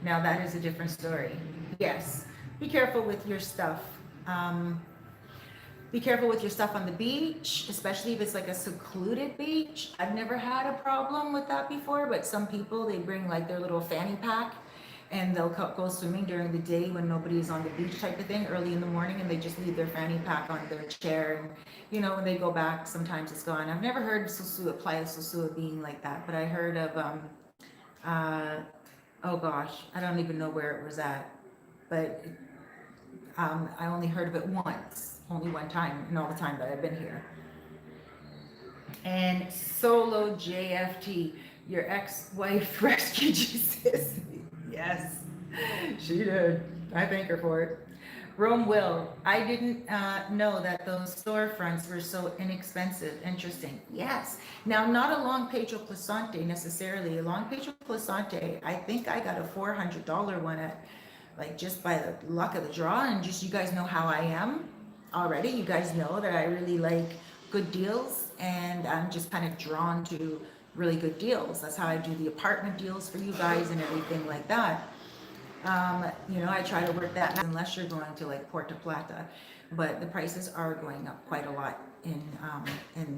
now that is a different story. Yes, be careful with your stuff. Be careful with your stuff on the beach, especially if it's like a secluded beach. I've never had a problem with that before, but some people, they bring like their little fanny pack and they'll go swimming during the day when nobody's on the beach type of thing, early in the morning, and they just leave their fanny pack on their chair. And, you know, when they go back, sometimes it's gone. I've never heard Sosua, Playa Sosua being like that, but I heard of, oh gosh, I don't even know where it was at, but I only heard of it once, only one time in all the time that I've been here. And Solo JFT, your ex-wife rescued you, sis. Yes, she did. I thank her for it. Rome will. I didn't know that those storefronts were so inexpensive. Interesting. Yes. Now, not along Pedro Placente necessarily. Along Pedro Placente, I think I got a $400 one at, like, just by the luck of the draw. And just, you guys know how I am already. You guys know that I really like good deals, and I'm just kind of drawn to really good deals. That's how I do the apartment deals for you guys and everything like that. You know, I try to work that unless you're going to like Puerto Plata, but the prices are going up quite a lot in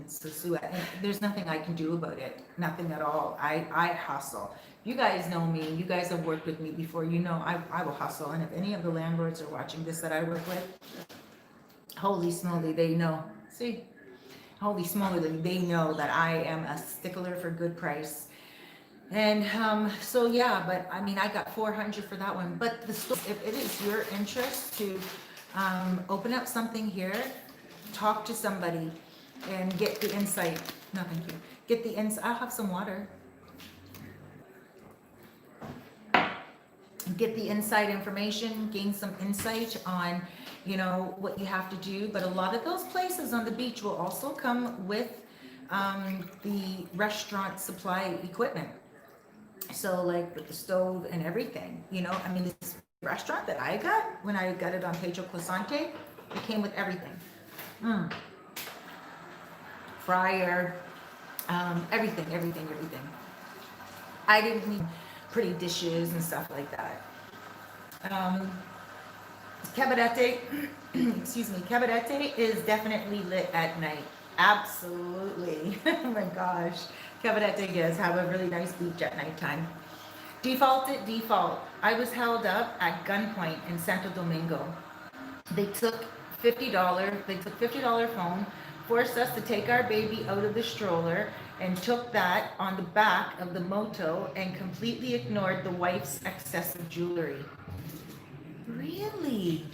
Sosua, and there's nothing I can do about it. Nothing at all. I hustle. You guys know me. You guys have worked with me before. You know I will hustle. And if any of the landlords are watching this that I work with, holy smoly, they know. See, holy smoly, they know that I am a stickler for good price. And so yeah, but I mean, I got 400 for that one. But the store, if it is your interest to open up something here, talk to somebody and get the insight. No, thank you. Get the insight. I'll have some water. Get the inside information, gain some insight on, you know, what you have to do. But a lot of those places on the beach will also come with the restaurant supply equipment. So like with the stove and everything, you know, I mean, this restaurant that I got when I got it on Pedro Placente, it came with everything. Fryer, everything. I didn't need pretty dishes and stuff like that. Cabarete, excuse me, Cabarete is definitely lit at night. Absolutely. Oh my gosh. Cabarete does have a really nice beach at nighttime. Default. I was held up at gunpoint in Santo Domingo. They took $50 phone, forced us to take our baby out of the stroller, and took that on the back of the moto and completely ignored the wife's excessive jewelry. Really?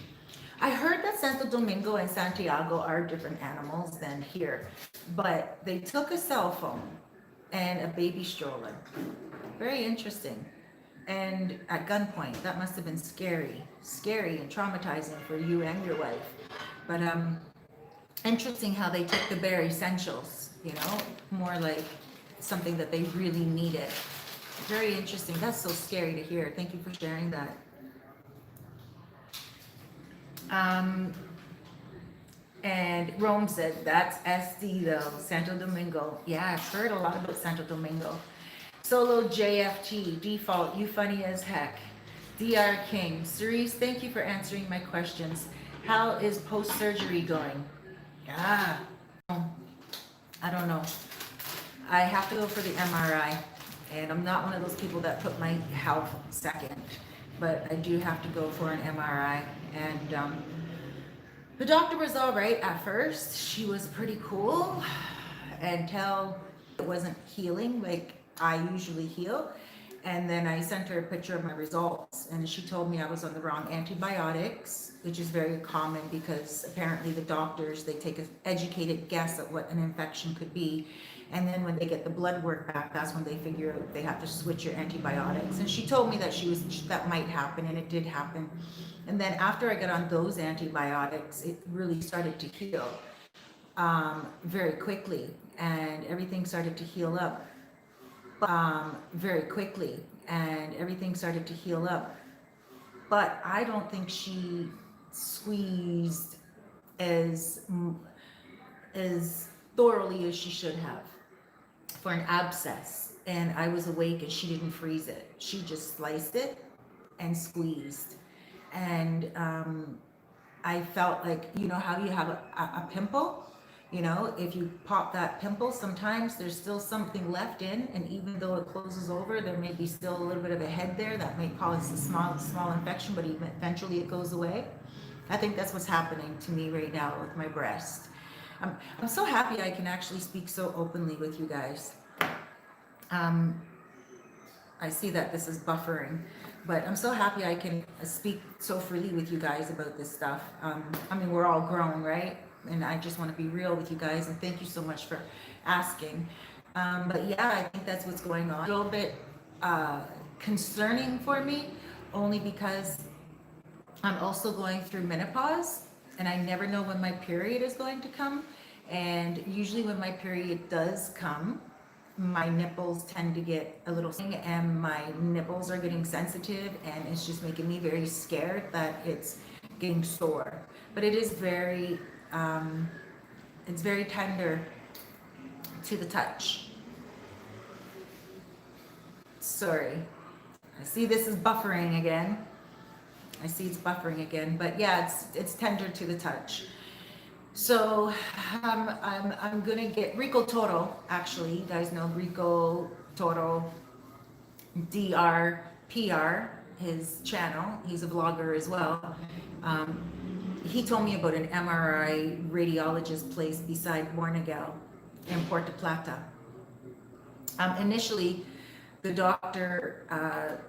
I heard that Santo Domingo and Santiago are different animals than here, but they took a cell phone and a baby stroller. Very interesting. And at gunpoint, that must have been scary and traumatizing for you and your wife. But interesting how they took the bare essentials, you know, more like something that they really needed. Very interesting. That's so scary to hear. Thank you for sharing that. And Rome said, that's SD though, Santo Domingo. Yeah, I've heard a lot about Santo Domingo. Solo JFT, default, you funny as heck. DR King, Cerise, thank you for answering my questions. How is post-surgery going? I don't know. I have to go for the MRI, and I'm not one of those people that put my health second, but I do have to go for an MRI, and The doctor was all right at first. She was pretty cool until it wasn't healing like I usually heal. And then I sent her a picture of my results, and she told me I was on the wrong antibiotics, which is very common because apparently the doctors, they take an educated guess at what an infection could be. And then when they get the blood work back, that's when they figure out they have to switch your antibiotics. And she told me that that might happen, and it did happen. And then after I got on those antibiotics, it really started to heal very quickly, and everything started to heal up very quickly, and everything started to heal up. But I don't think she squeezed as as thoroughly as she should have for an abscess. And I was awake and she didn't freeze it. She just sliced it and squeezed. And I felt like, you know how you have a pimple? You know, if you pop that pimple, sometimes there's still something left in, and even though it closes over, there may be still a little bit of a head there that may cause a small infection, but even eventually it goes away. I think that's what's happening to me right now with my breast. I'm so happy I can actually speak so openly with you guys. I see that this is buffering, but I'm so happy I can speak so freely with you guys about this stuff. I mean, we're all grown, right? And I just want to be real with you guys, and thank you so much for asking. But yeah, I think that's what's going on. A little bit concerning for me, only because I'm also going through menopause, and I never know when my period is going to come. And usually when my period does come, my nipples tend to get a little sting, and my nipples are getting sensitive, and it's just making me very scared that it's getting sore. But it is it's very tender to the touch. Sorry, I see this is buffering again. I see it's buffering again, but yeah, it's tender to the touch. So I'm gonna get Rico Toro. Actually, you guys know Rico Toro, DRPR, his channel. He's a vlogger as well. He told me about an MRI radiologist place beside Warnagel in Puerto Plata. Initially, the doctor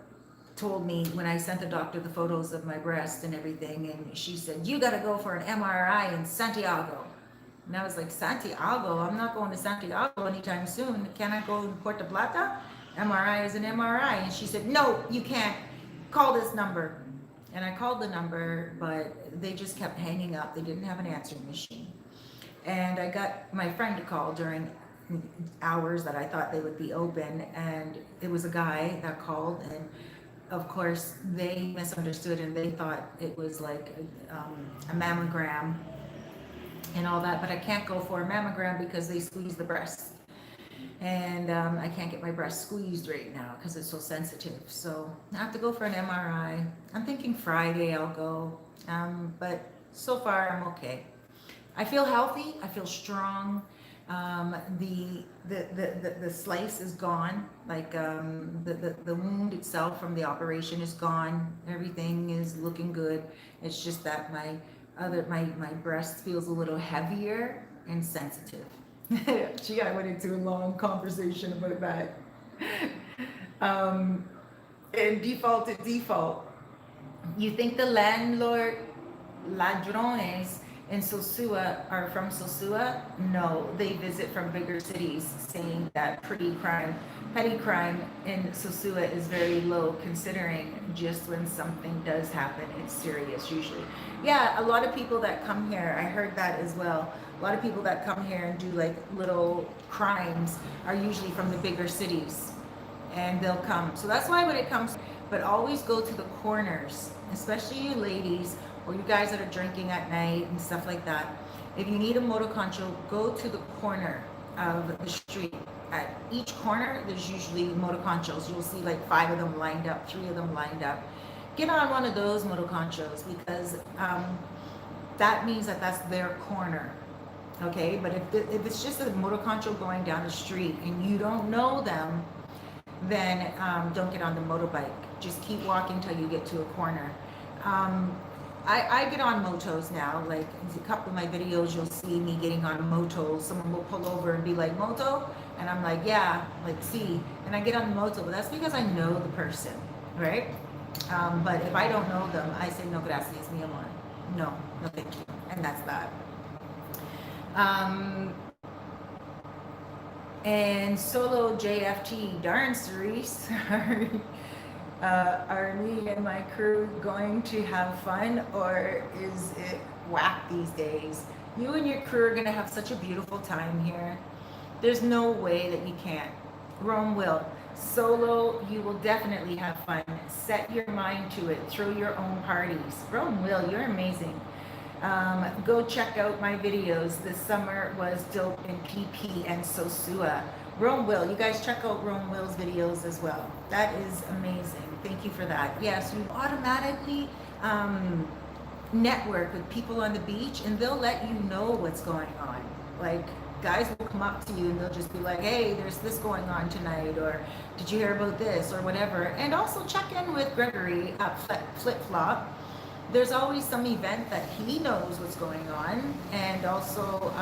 told me, when I sent the doctor the photos of my breast and everything, and she said, you got to go for an MRI in Santiago. And I was like, Santiago? I'm not going to Santiago anytime soon. Can I go to Puerto Plata? MRI is an MRI. And she said, no, you can't. Call this number. And I called the number, but they just kept hanging up. They didn't have an answering machine. And I got my friend to call during hours that I thought they would be open, and it was a guy that called, and of course they misunderstood, and they thought it was like a mammogram and all that. But I can't go for a mammogram because they squeeze the breast, and I can't get my breast squeezed right now because it's so sensitive. So I have to go for an MRI. I'm thinking Friday I'll go, but so far I'm okay. I feel healthy. I feel strong. The slice is gone. Like the wound itself from the operation is gone. Everything is looking good. It's just that my breast feels a little heavier and sensitive. Gee, I went into a long conversation about that. And default. You think the ladrones in Sosua are from Sosua? No, they visit from bigger cities, saying that petty crime in Sosua is very low, considering just when something does happen, it's serious usually. Yeah, a lot of people that come here, I heard that as well. A lot of people that come here and do like little crimes are usually from the bigger cities, and they'll come. So that's why when it comes, but always go to the corners, especially you ladies, or you guys that are drinking at night and stuff like that. If you need a motoconcho, go to the corner of the street. At each corner, there's usually motoconchos. You'll see like 5 of them lined up, 3 of them lined up. Get on one of those motoconchos, because that means that that's their corner. Okay, but if it's just a motoconcho going down the street and you don't know them, then don't get on the motorbike. Just keep walking till you get to a corner. I get on motos now. Like in a couple of my videos, you'll see me getting on a moto. Someone will pull over and be like, "Moto," and I'm like, "Yeah," like see, and I get on the moto, but that's because I know the person, right? But if I don't know them, I say, "No, gracias, mi amor." No, no, thank you, and that's that. Um, and solo JFT, darn Cerise. Are me and my crew going to have fun, or is it whack these days? You and your crew are going to have such a beautiful time here. There's no way that you can't. Rome will. Solo, you will definitely have fun. Set your mind to it. Throw your own parties. Rome will. You're amazing. Go check out my videos. This summer was dope in PP and Sosua. Rome will. You guys check out Rome Will's videos as well. That is amazing. Thank you for that. Yes, you automatically network with people on the beach, and they'll let you know what's going on. Like, guys will come up to you and they'll just be like, "Hey, there's this going on tonight," or "Did you hear about this?" or whatever. And also check in with Gregory at Flip Flop. There's always some event that he knows what's going on, and also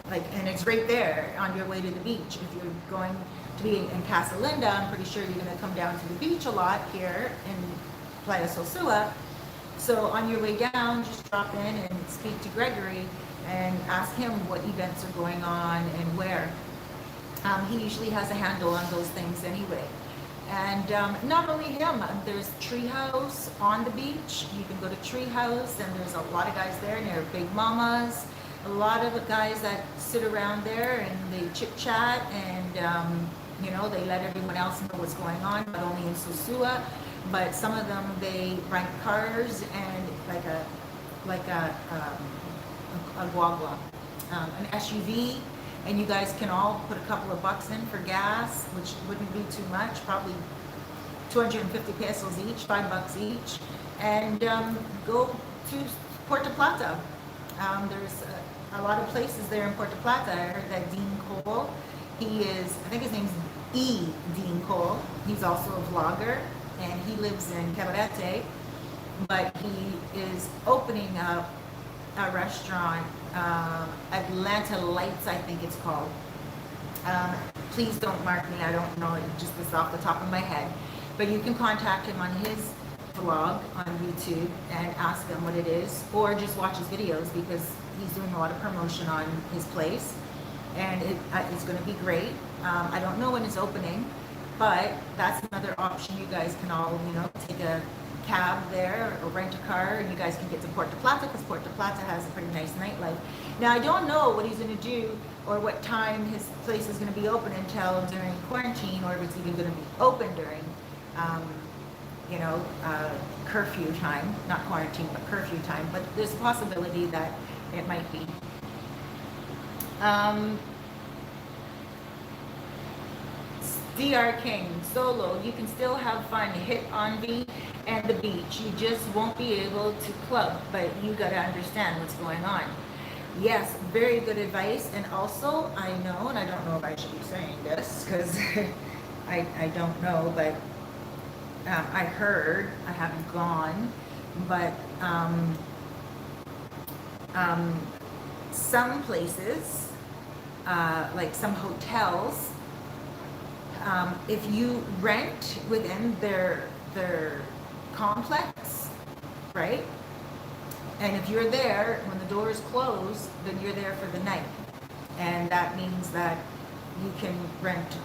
and it's right there on your way to the beach. If you're going to be in Casa Linda, I'm pretty sure you're going to come down to the beach a lot here in Playa Sosua. So on your way down, just drop in and speak to Gregory and ask him what events are going on and where. He usually has a handle on those things anyway. And not only him, there's Treehouse on the beach. You can go to Treehouse, and there's a lot of guys there, and they're big mamas. A lot of guys that sit around there and they chit chat, and they let everyone else know what's going on, not only in Sosua, but some of them they rent cars and like a guagua, an SUV. And you guys can all put a couple of bucks in for gas, which wouldn't be too much, probably 250 pesos each, $5 each, and go to Puerto Plata. There's a lot of places there in Puerto Plata. I heard that Dean Cole, I think his name's Dean Cole. He's also a vlogger, and he lives in Cabarete, but he is opening up a restaurant, Atlanta Lights, I think it's called. Please don't mark me, I don't know it just this off the top of my head. But you can contact him on his vlog on YouTube and ask him what it is, or just watch his videos because he's doing a lot of promotion on his place, and it's going to be great. I don't know when it's opening, but that's another option. You guys can all, take a cab there or rent a car, and you guys can get to Puerto Plata, because Puerto Plata has a pretty nice nightlife. Now, I don't know what he's going to do or what time his place is going to be open until during quarantine, or if it's even going to be open during curfew time, not quarantine, but curfew time. But there's a possibility that it might be. DR King, solo, you can still have fun, hit on V and the beach. You just won't be able to club, but you got to understand what's going on. Yes, very good advice. And also, I know, and I don't know if I should be saying this because I don't know, but I heard, I haven't gone, but some places, like some hotels, if you rent within their complex, right? And if you're there when the doors close, then you're there for the night. And that means that you can rent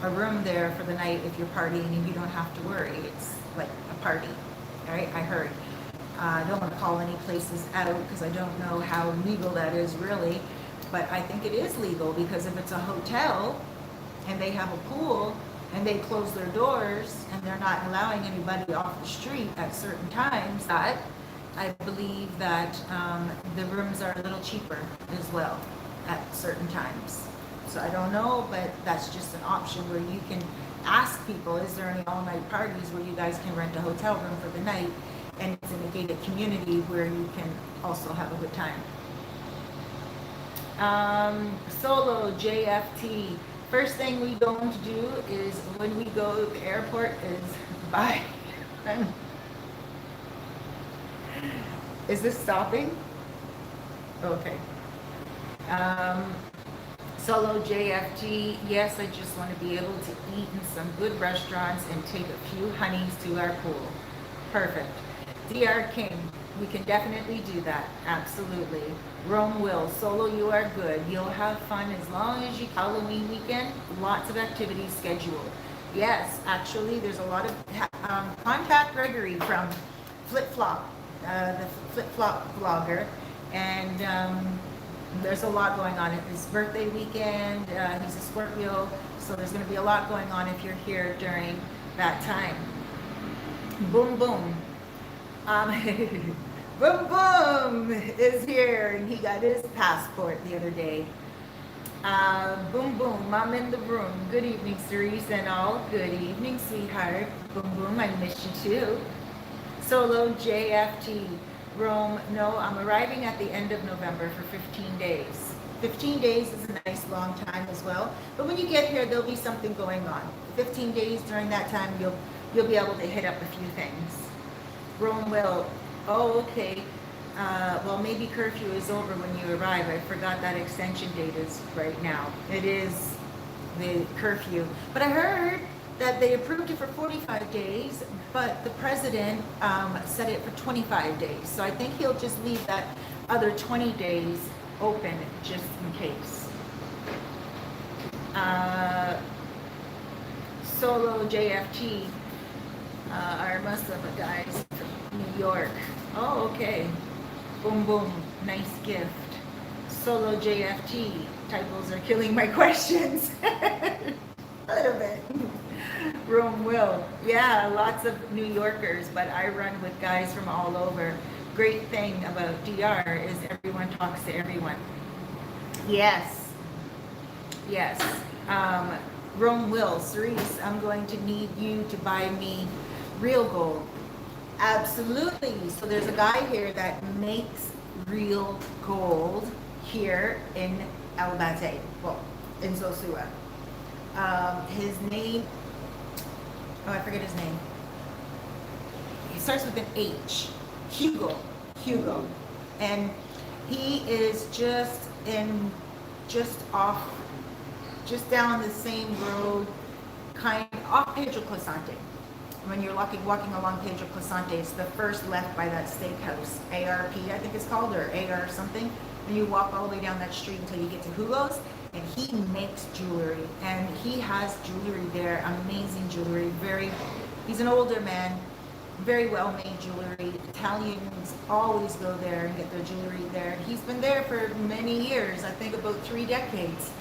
a room there for the night if you're partying, and you don't have to worry. It's like a party, right? I heard. I don't want to call any places out because I don't know how legal that is really, but I think it is legal, because if it's a hotel and they have a pool and they close their doors and they're not allowing anybody off the street at certain times, that I believe that the rooms are a little cheaper as well at certain times. So I don't know, but that's just an option where you can ask people, is there any all-night parties where you guys can rent a hotel room for the night, and it's in a gated community where you can also have a good time. Solo JFT. First thing we going to do is when we go to the airport is buy Is this stopping? Okay. Um, Solo JFG, yes, I just want to be able to eat in some good restaurants and take a few honeys to our pool. Perfect. DR King, we can definitely do that. Absolutely. Rome Will, Solo, you are good. You'll have fun as long as you Halloween weekend, lots of activities scheduled. Yes, actually, there's a lot of contact Gregory from Flip Flop, the Flip Flop blogger, and there's a lot going on. It's his birthday weekend. He's a Scorpio, so there's going to be a lot going on if you're here during that time. Boom Boom. Boom Boom is here, and he got his passport the other day. Boom Boom, I'm in the room. Good evening, Cerise and all. Good evening, sweetheart. Boom Boom, I miss you too. Solo JFT. Rome, no, I'm arriving at the end of November for 15 days. 15 days is a nice long time as well. But when you get here, there'll be something going on. 15 days during that time, you'll be able to hit up a few things. Rome will, oh, okay. Well, maybe curfew is over when you arrive. I forgot that extension date is right now. It is the curfew. But I heard that they approved it for 45 days, but the president set it for 25 days. So I think he'll just leave that other 20 days open just in case. Solo JFT, our Muslim guys from New York. Oh, okay. Boom, boom. Nice gift. Solo JFT. Typos are killing my questions. A little bit. Rome Will. Yeah, lots of New Yorkers, but I run with guys from all over. Great thing about DR is everyone talks to everyone. Yes. Yes. Rome Will. Cerise, I'm going to need you to buy me real gold. Absolutely. So there's a guy here that makes real gold here in Albate, well, in Sosua. His name, oh, I forget his name. He starts with an H. Hugo. And he is just down the same road, off Pedro Clasante. When you're walking along Pedro Clasante, it's the first left by that steakhouse, ARP, I think it's called, or AR something. And you walk all the way down that street until you get to Hugo's, and he makes jewelry, and he has jewelry there, amazing jewelry. He's an older man, very well made jewelry. Italians always go there and get their jewelry there. He's been there for many years, I think about 3 decades.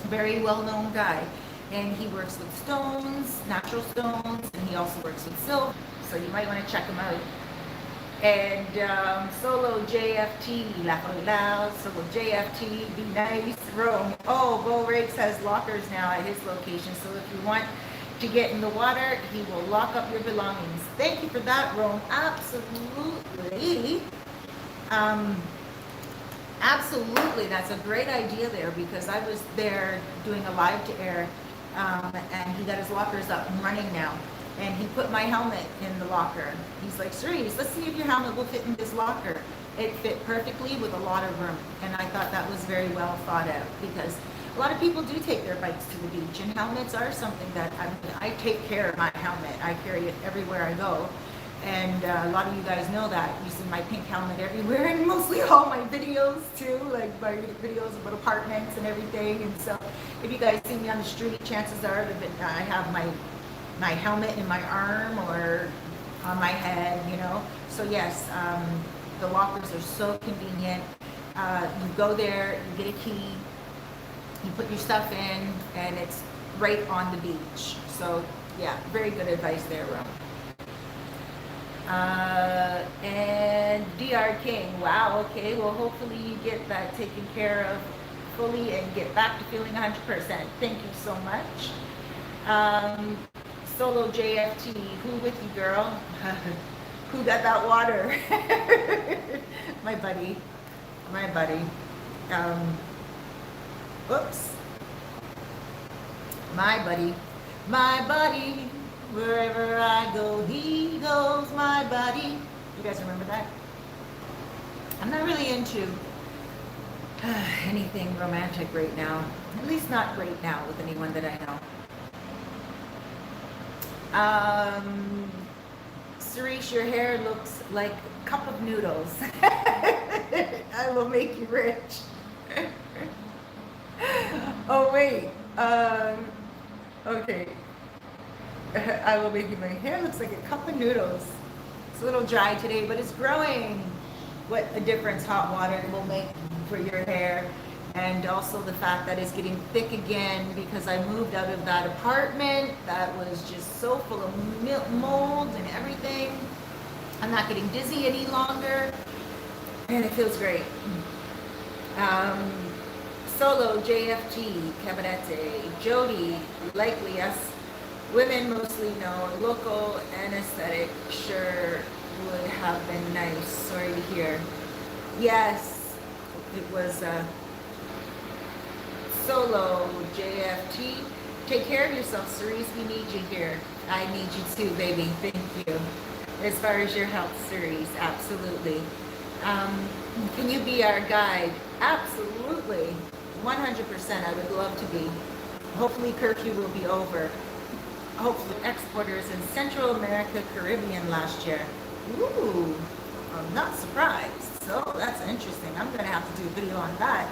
Very well known guy. And he works with stones, natural stones, and he also works with silk, so you might want to check him out. And Solo JFT, laugh out loud, Solo JFT, be nice, Rome. Oh, Bo Rakes has lockers now at his location, so if you want to get in the water, he will lock up your belongings. Thank you for that, Rome. Absolutely. Absolutely, that's a great idea there, because I was there doing a live to air, and he got his lockers up and running now. And he put my helmet in the locker. He's like, Cerise, let's see if your helmet will fit in this locker. It fit perfectly with a lot of room. And I thought that was very well thought out, because a lot of people do take their bikes to the beach, and helmets are something that I take care of my helmet. I carry it everywhere I go. And a lot of you guys know that. You see my pink helmet everywhere, and mostly all my videos too, like my videos about apartments and everything. And so if you guys see me on the street, chances are that I have my helmet in my arm or on my head, you know. So yes, the lockers are so convenient. You go there, you get a key, you put your stuff in, and it's right on the beach. So yeah, very good advice there, Rome. And DR King, wow, okay, well hopefully you get that taken care of fully and get back to feeling 100%. Thank you so much. Solo JFT, who with you, girl? Who got that water? My buddy. Oops. My buddy. Wherever I go, he goes, my buddy. You guys remember that? I'm not really into anything romantic right now. At least not right now with anyone that I know. Cerise, your hair looks like a cup of noodles. I will make you rich. Oh wait. Okay. I will make you. My hair looks like a cup of noodles. It's a little dry today, but it's growing. What a difference hot water will make for your hair. And also the fact that it's getting thick again because I moved out of that apartment that was just so full of mold and everything. I'm not getting dizzy any longer, and it feels great. Solo, JFT, Cabarete, Jody, likely us women mostly know. Local anesthetic sure would have been nice. Sorry to hear. Yes, it was Solo, JFT. Take care of yourself, Cerise. We need you here. I need you too, baby. Thank you. As far as your health, Cerise, absolutely. Can you be our guide? Absolutely. 100%. I would love to be. Hopefully curfew will be over. Hopefully exporters in Central America, Caribbean last year. Ooh, I'm not surprised. So that's interesting. I'm going to have to do a video on that.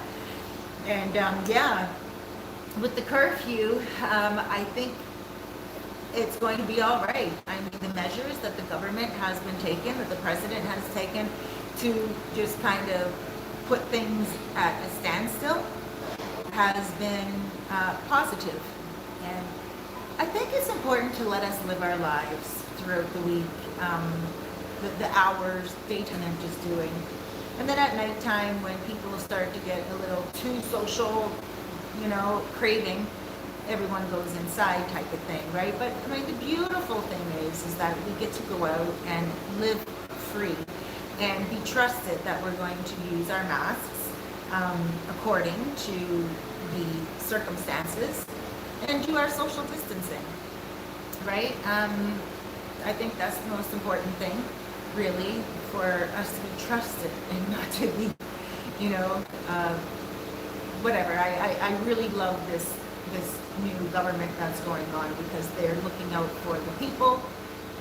And yeah, with the curfew, I think it's going to be all right. I mean, the measures that the government has been taking, that the president has taken to just kind of put things at a standstill has been positive. And I think it's important to let us live our lives throughout the week, the hours, daytime I'm just doing. And then at nighttime, when people start to get a little too social, you know, craving, everyone goes inside type of thing, right? But I mean, the beautiful thing is that we get to go out and live free and be trusted that we're going to use our masks according to the circumstances and do our social distancing, right? I think that's the most important thing, really, for us to be trusted and not to be, you know, whatever. I really love this new government that's going on because they're looking out for the people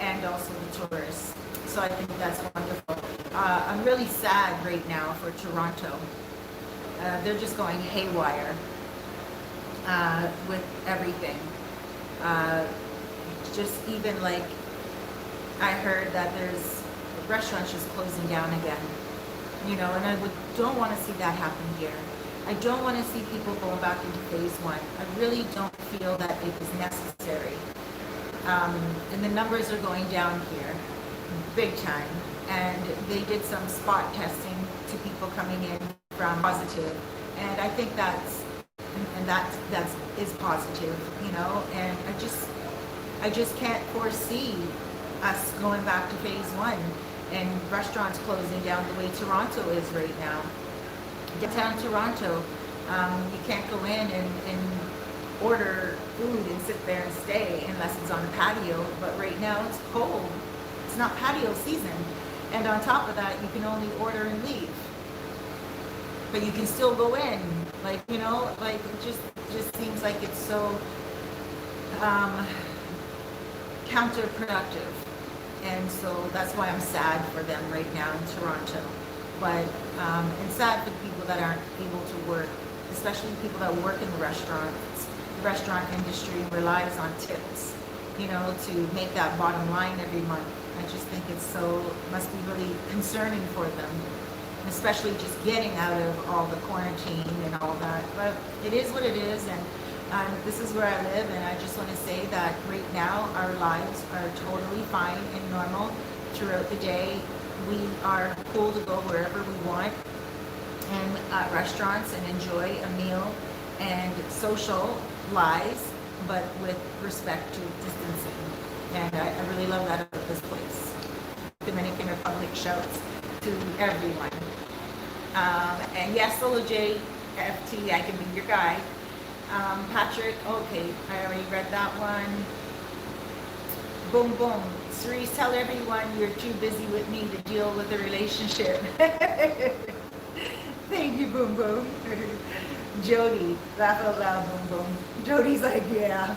and also the tourists. So I think that's wonderful. I'm really sad right now for Toronto. They're just going haywire with everything. Just even like I heard that there's restaurants just closing down again, you know, and I don't want to see that happen here. I don't want to see people going back into phase one. I really don't feel that it is necessary. And the numbers are going down here big time. And they did some spot testing to people coming in from positive. And I think that is positive, you know, and I just can't foresee us going back to phase one and restaurants closing down the way Toronto is right now. Downtown Toronto, you can't go in and order food and sit there and stay unless it's on a patio, but right now it's cold. It's not patio season. And on top of that, you can only order and leave. But you can still go in. Like, you know, like it just seems like it's so counterproductive. And so that's why I'm sad for them right now in Toronto. But and sad for the people that aren't able to work, especially people that work in the restaurants. The restaurant industry relies on tips, you know, to make that bottom line every month. I just think must be really concerning for them, especially just getting out of all the quarantine and all that. But it is what it is, and this is where I live, and I just want to say that right now our lives are totally fine and normal throughout the day. We are cool to go wherever we want and at restaurants and enjoy a meal and social lives, but with respect to distancing. And I really love that about this place. Dominican Republic shouts to everyone. And yes, Solo JFT, I can be your guide. Patrick, okay, I already read that one. Boom, boom. Cerise, tell everyone you're too busy with me to deal with the relationship. Thank you, boom, boom. Jody, laugh out loud, boom, boom. Jody's like, yeah.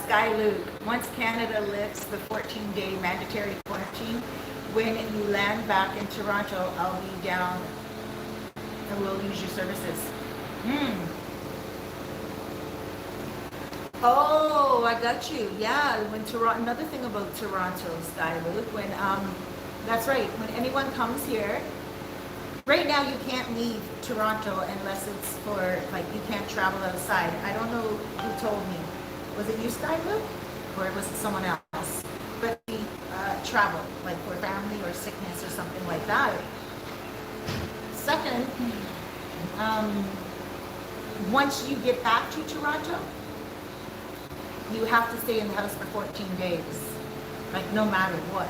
Sky Luke, once Canada lifts the 14-day mandatory quarantine, when you land back in Toronto, I'll be down and we'll use your services. Oh, I got you. Yeah, when Toronto. Another thing about Toronto, Sky Luke, when that's right. When anyone comes here, right now you can't leave Toronto unless it's for like you can't travel outside. I don't know who told me. Was it you, Sky Luke, or was it someone else? But the travel, like for family or sickness or something like that. Second, once you get back to Toronto, you have to stay in the house for 14 days, like no matter what.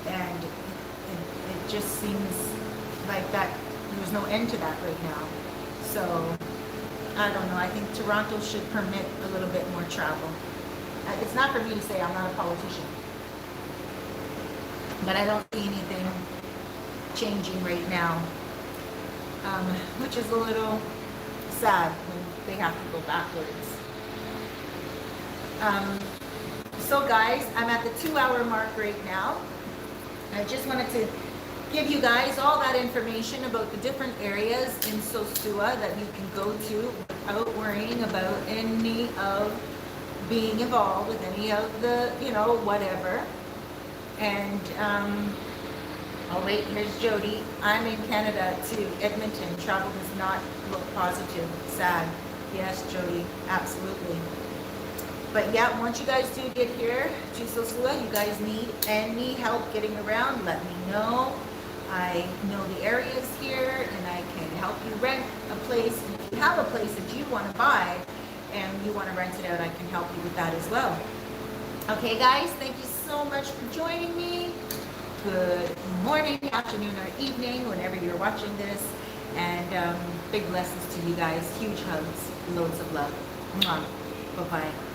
And it just seems like that there's no end to that right now. So I don't know. I think Toronto should permit a little bit more travel. It's not for me to say, I'm not a politician. But I don't see anything changing right now, which is a little sad when they have to go backwards. So guys, I'm at the 2-hour mark right now. I just wanted to give you guys all that information about the different areas in Sosua that you can go to without worrying about any of being involved with any of the, whatever. And, oh wait, here's Jody. I'm in Canada to Edmonton. Travel does not look positive. Sad. Yes, Jody, absolutely. But yeah, once you guys do get here to Sosua, you guys need any help getting around, let me know. I know the areas here and I can help you rent a place. And if you have a place that you want to buy and you want to rent it out, I can help you with that as well. Okay guys, thank you so much for joining me. Good morning, afternoon, or evening, whenever you're watching this. And big blessings to you guys. Huge hugs, loads of love. Mwah. Bye-bye.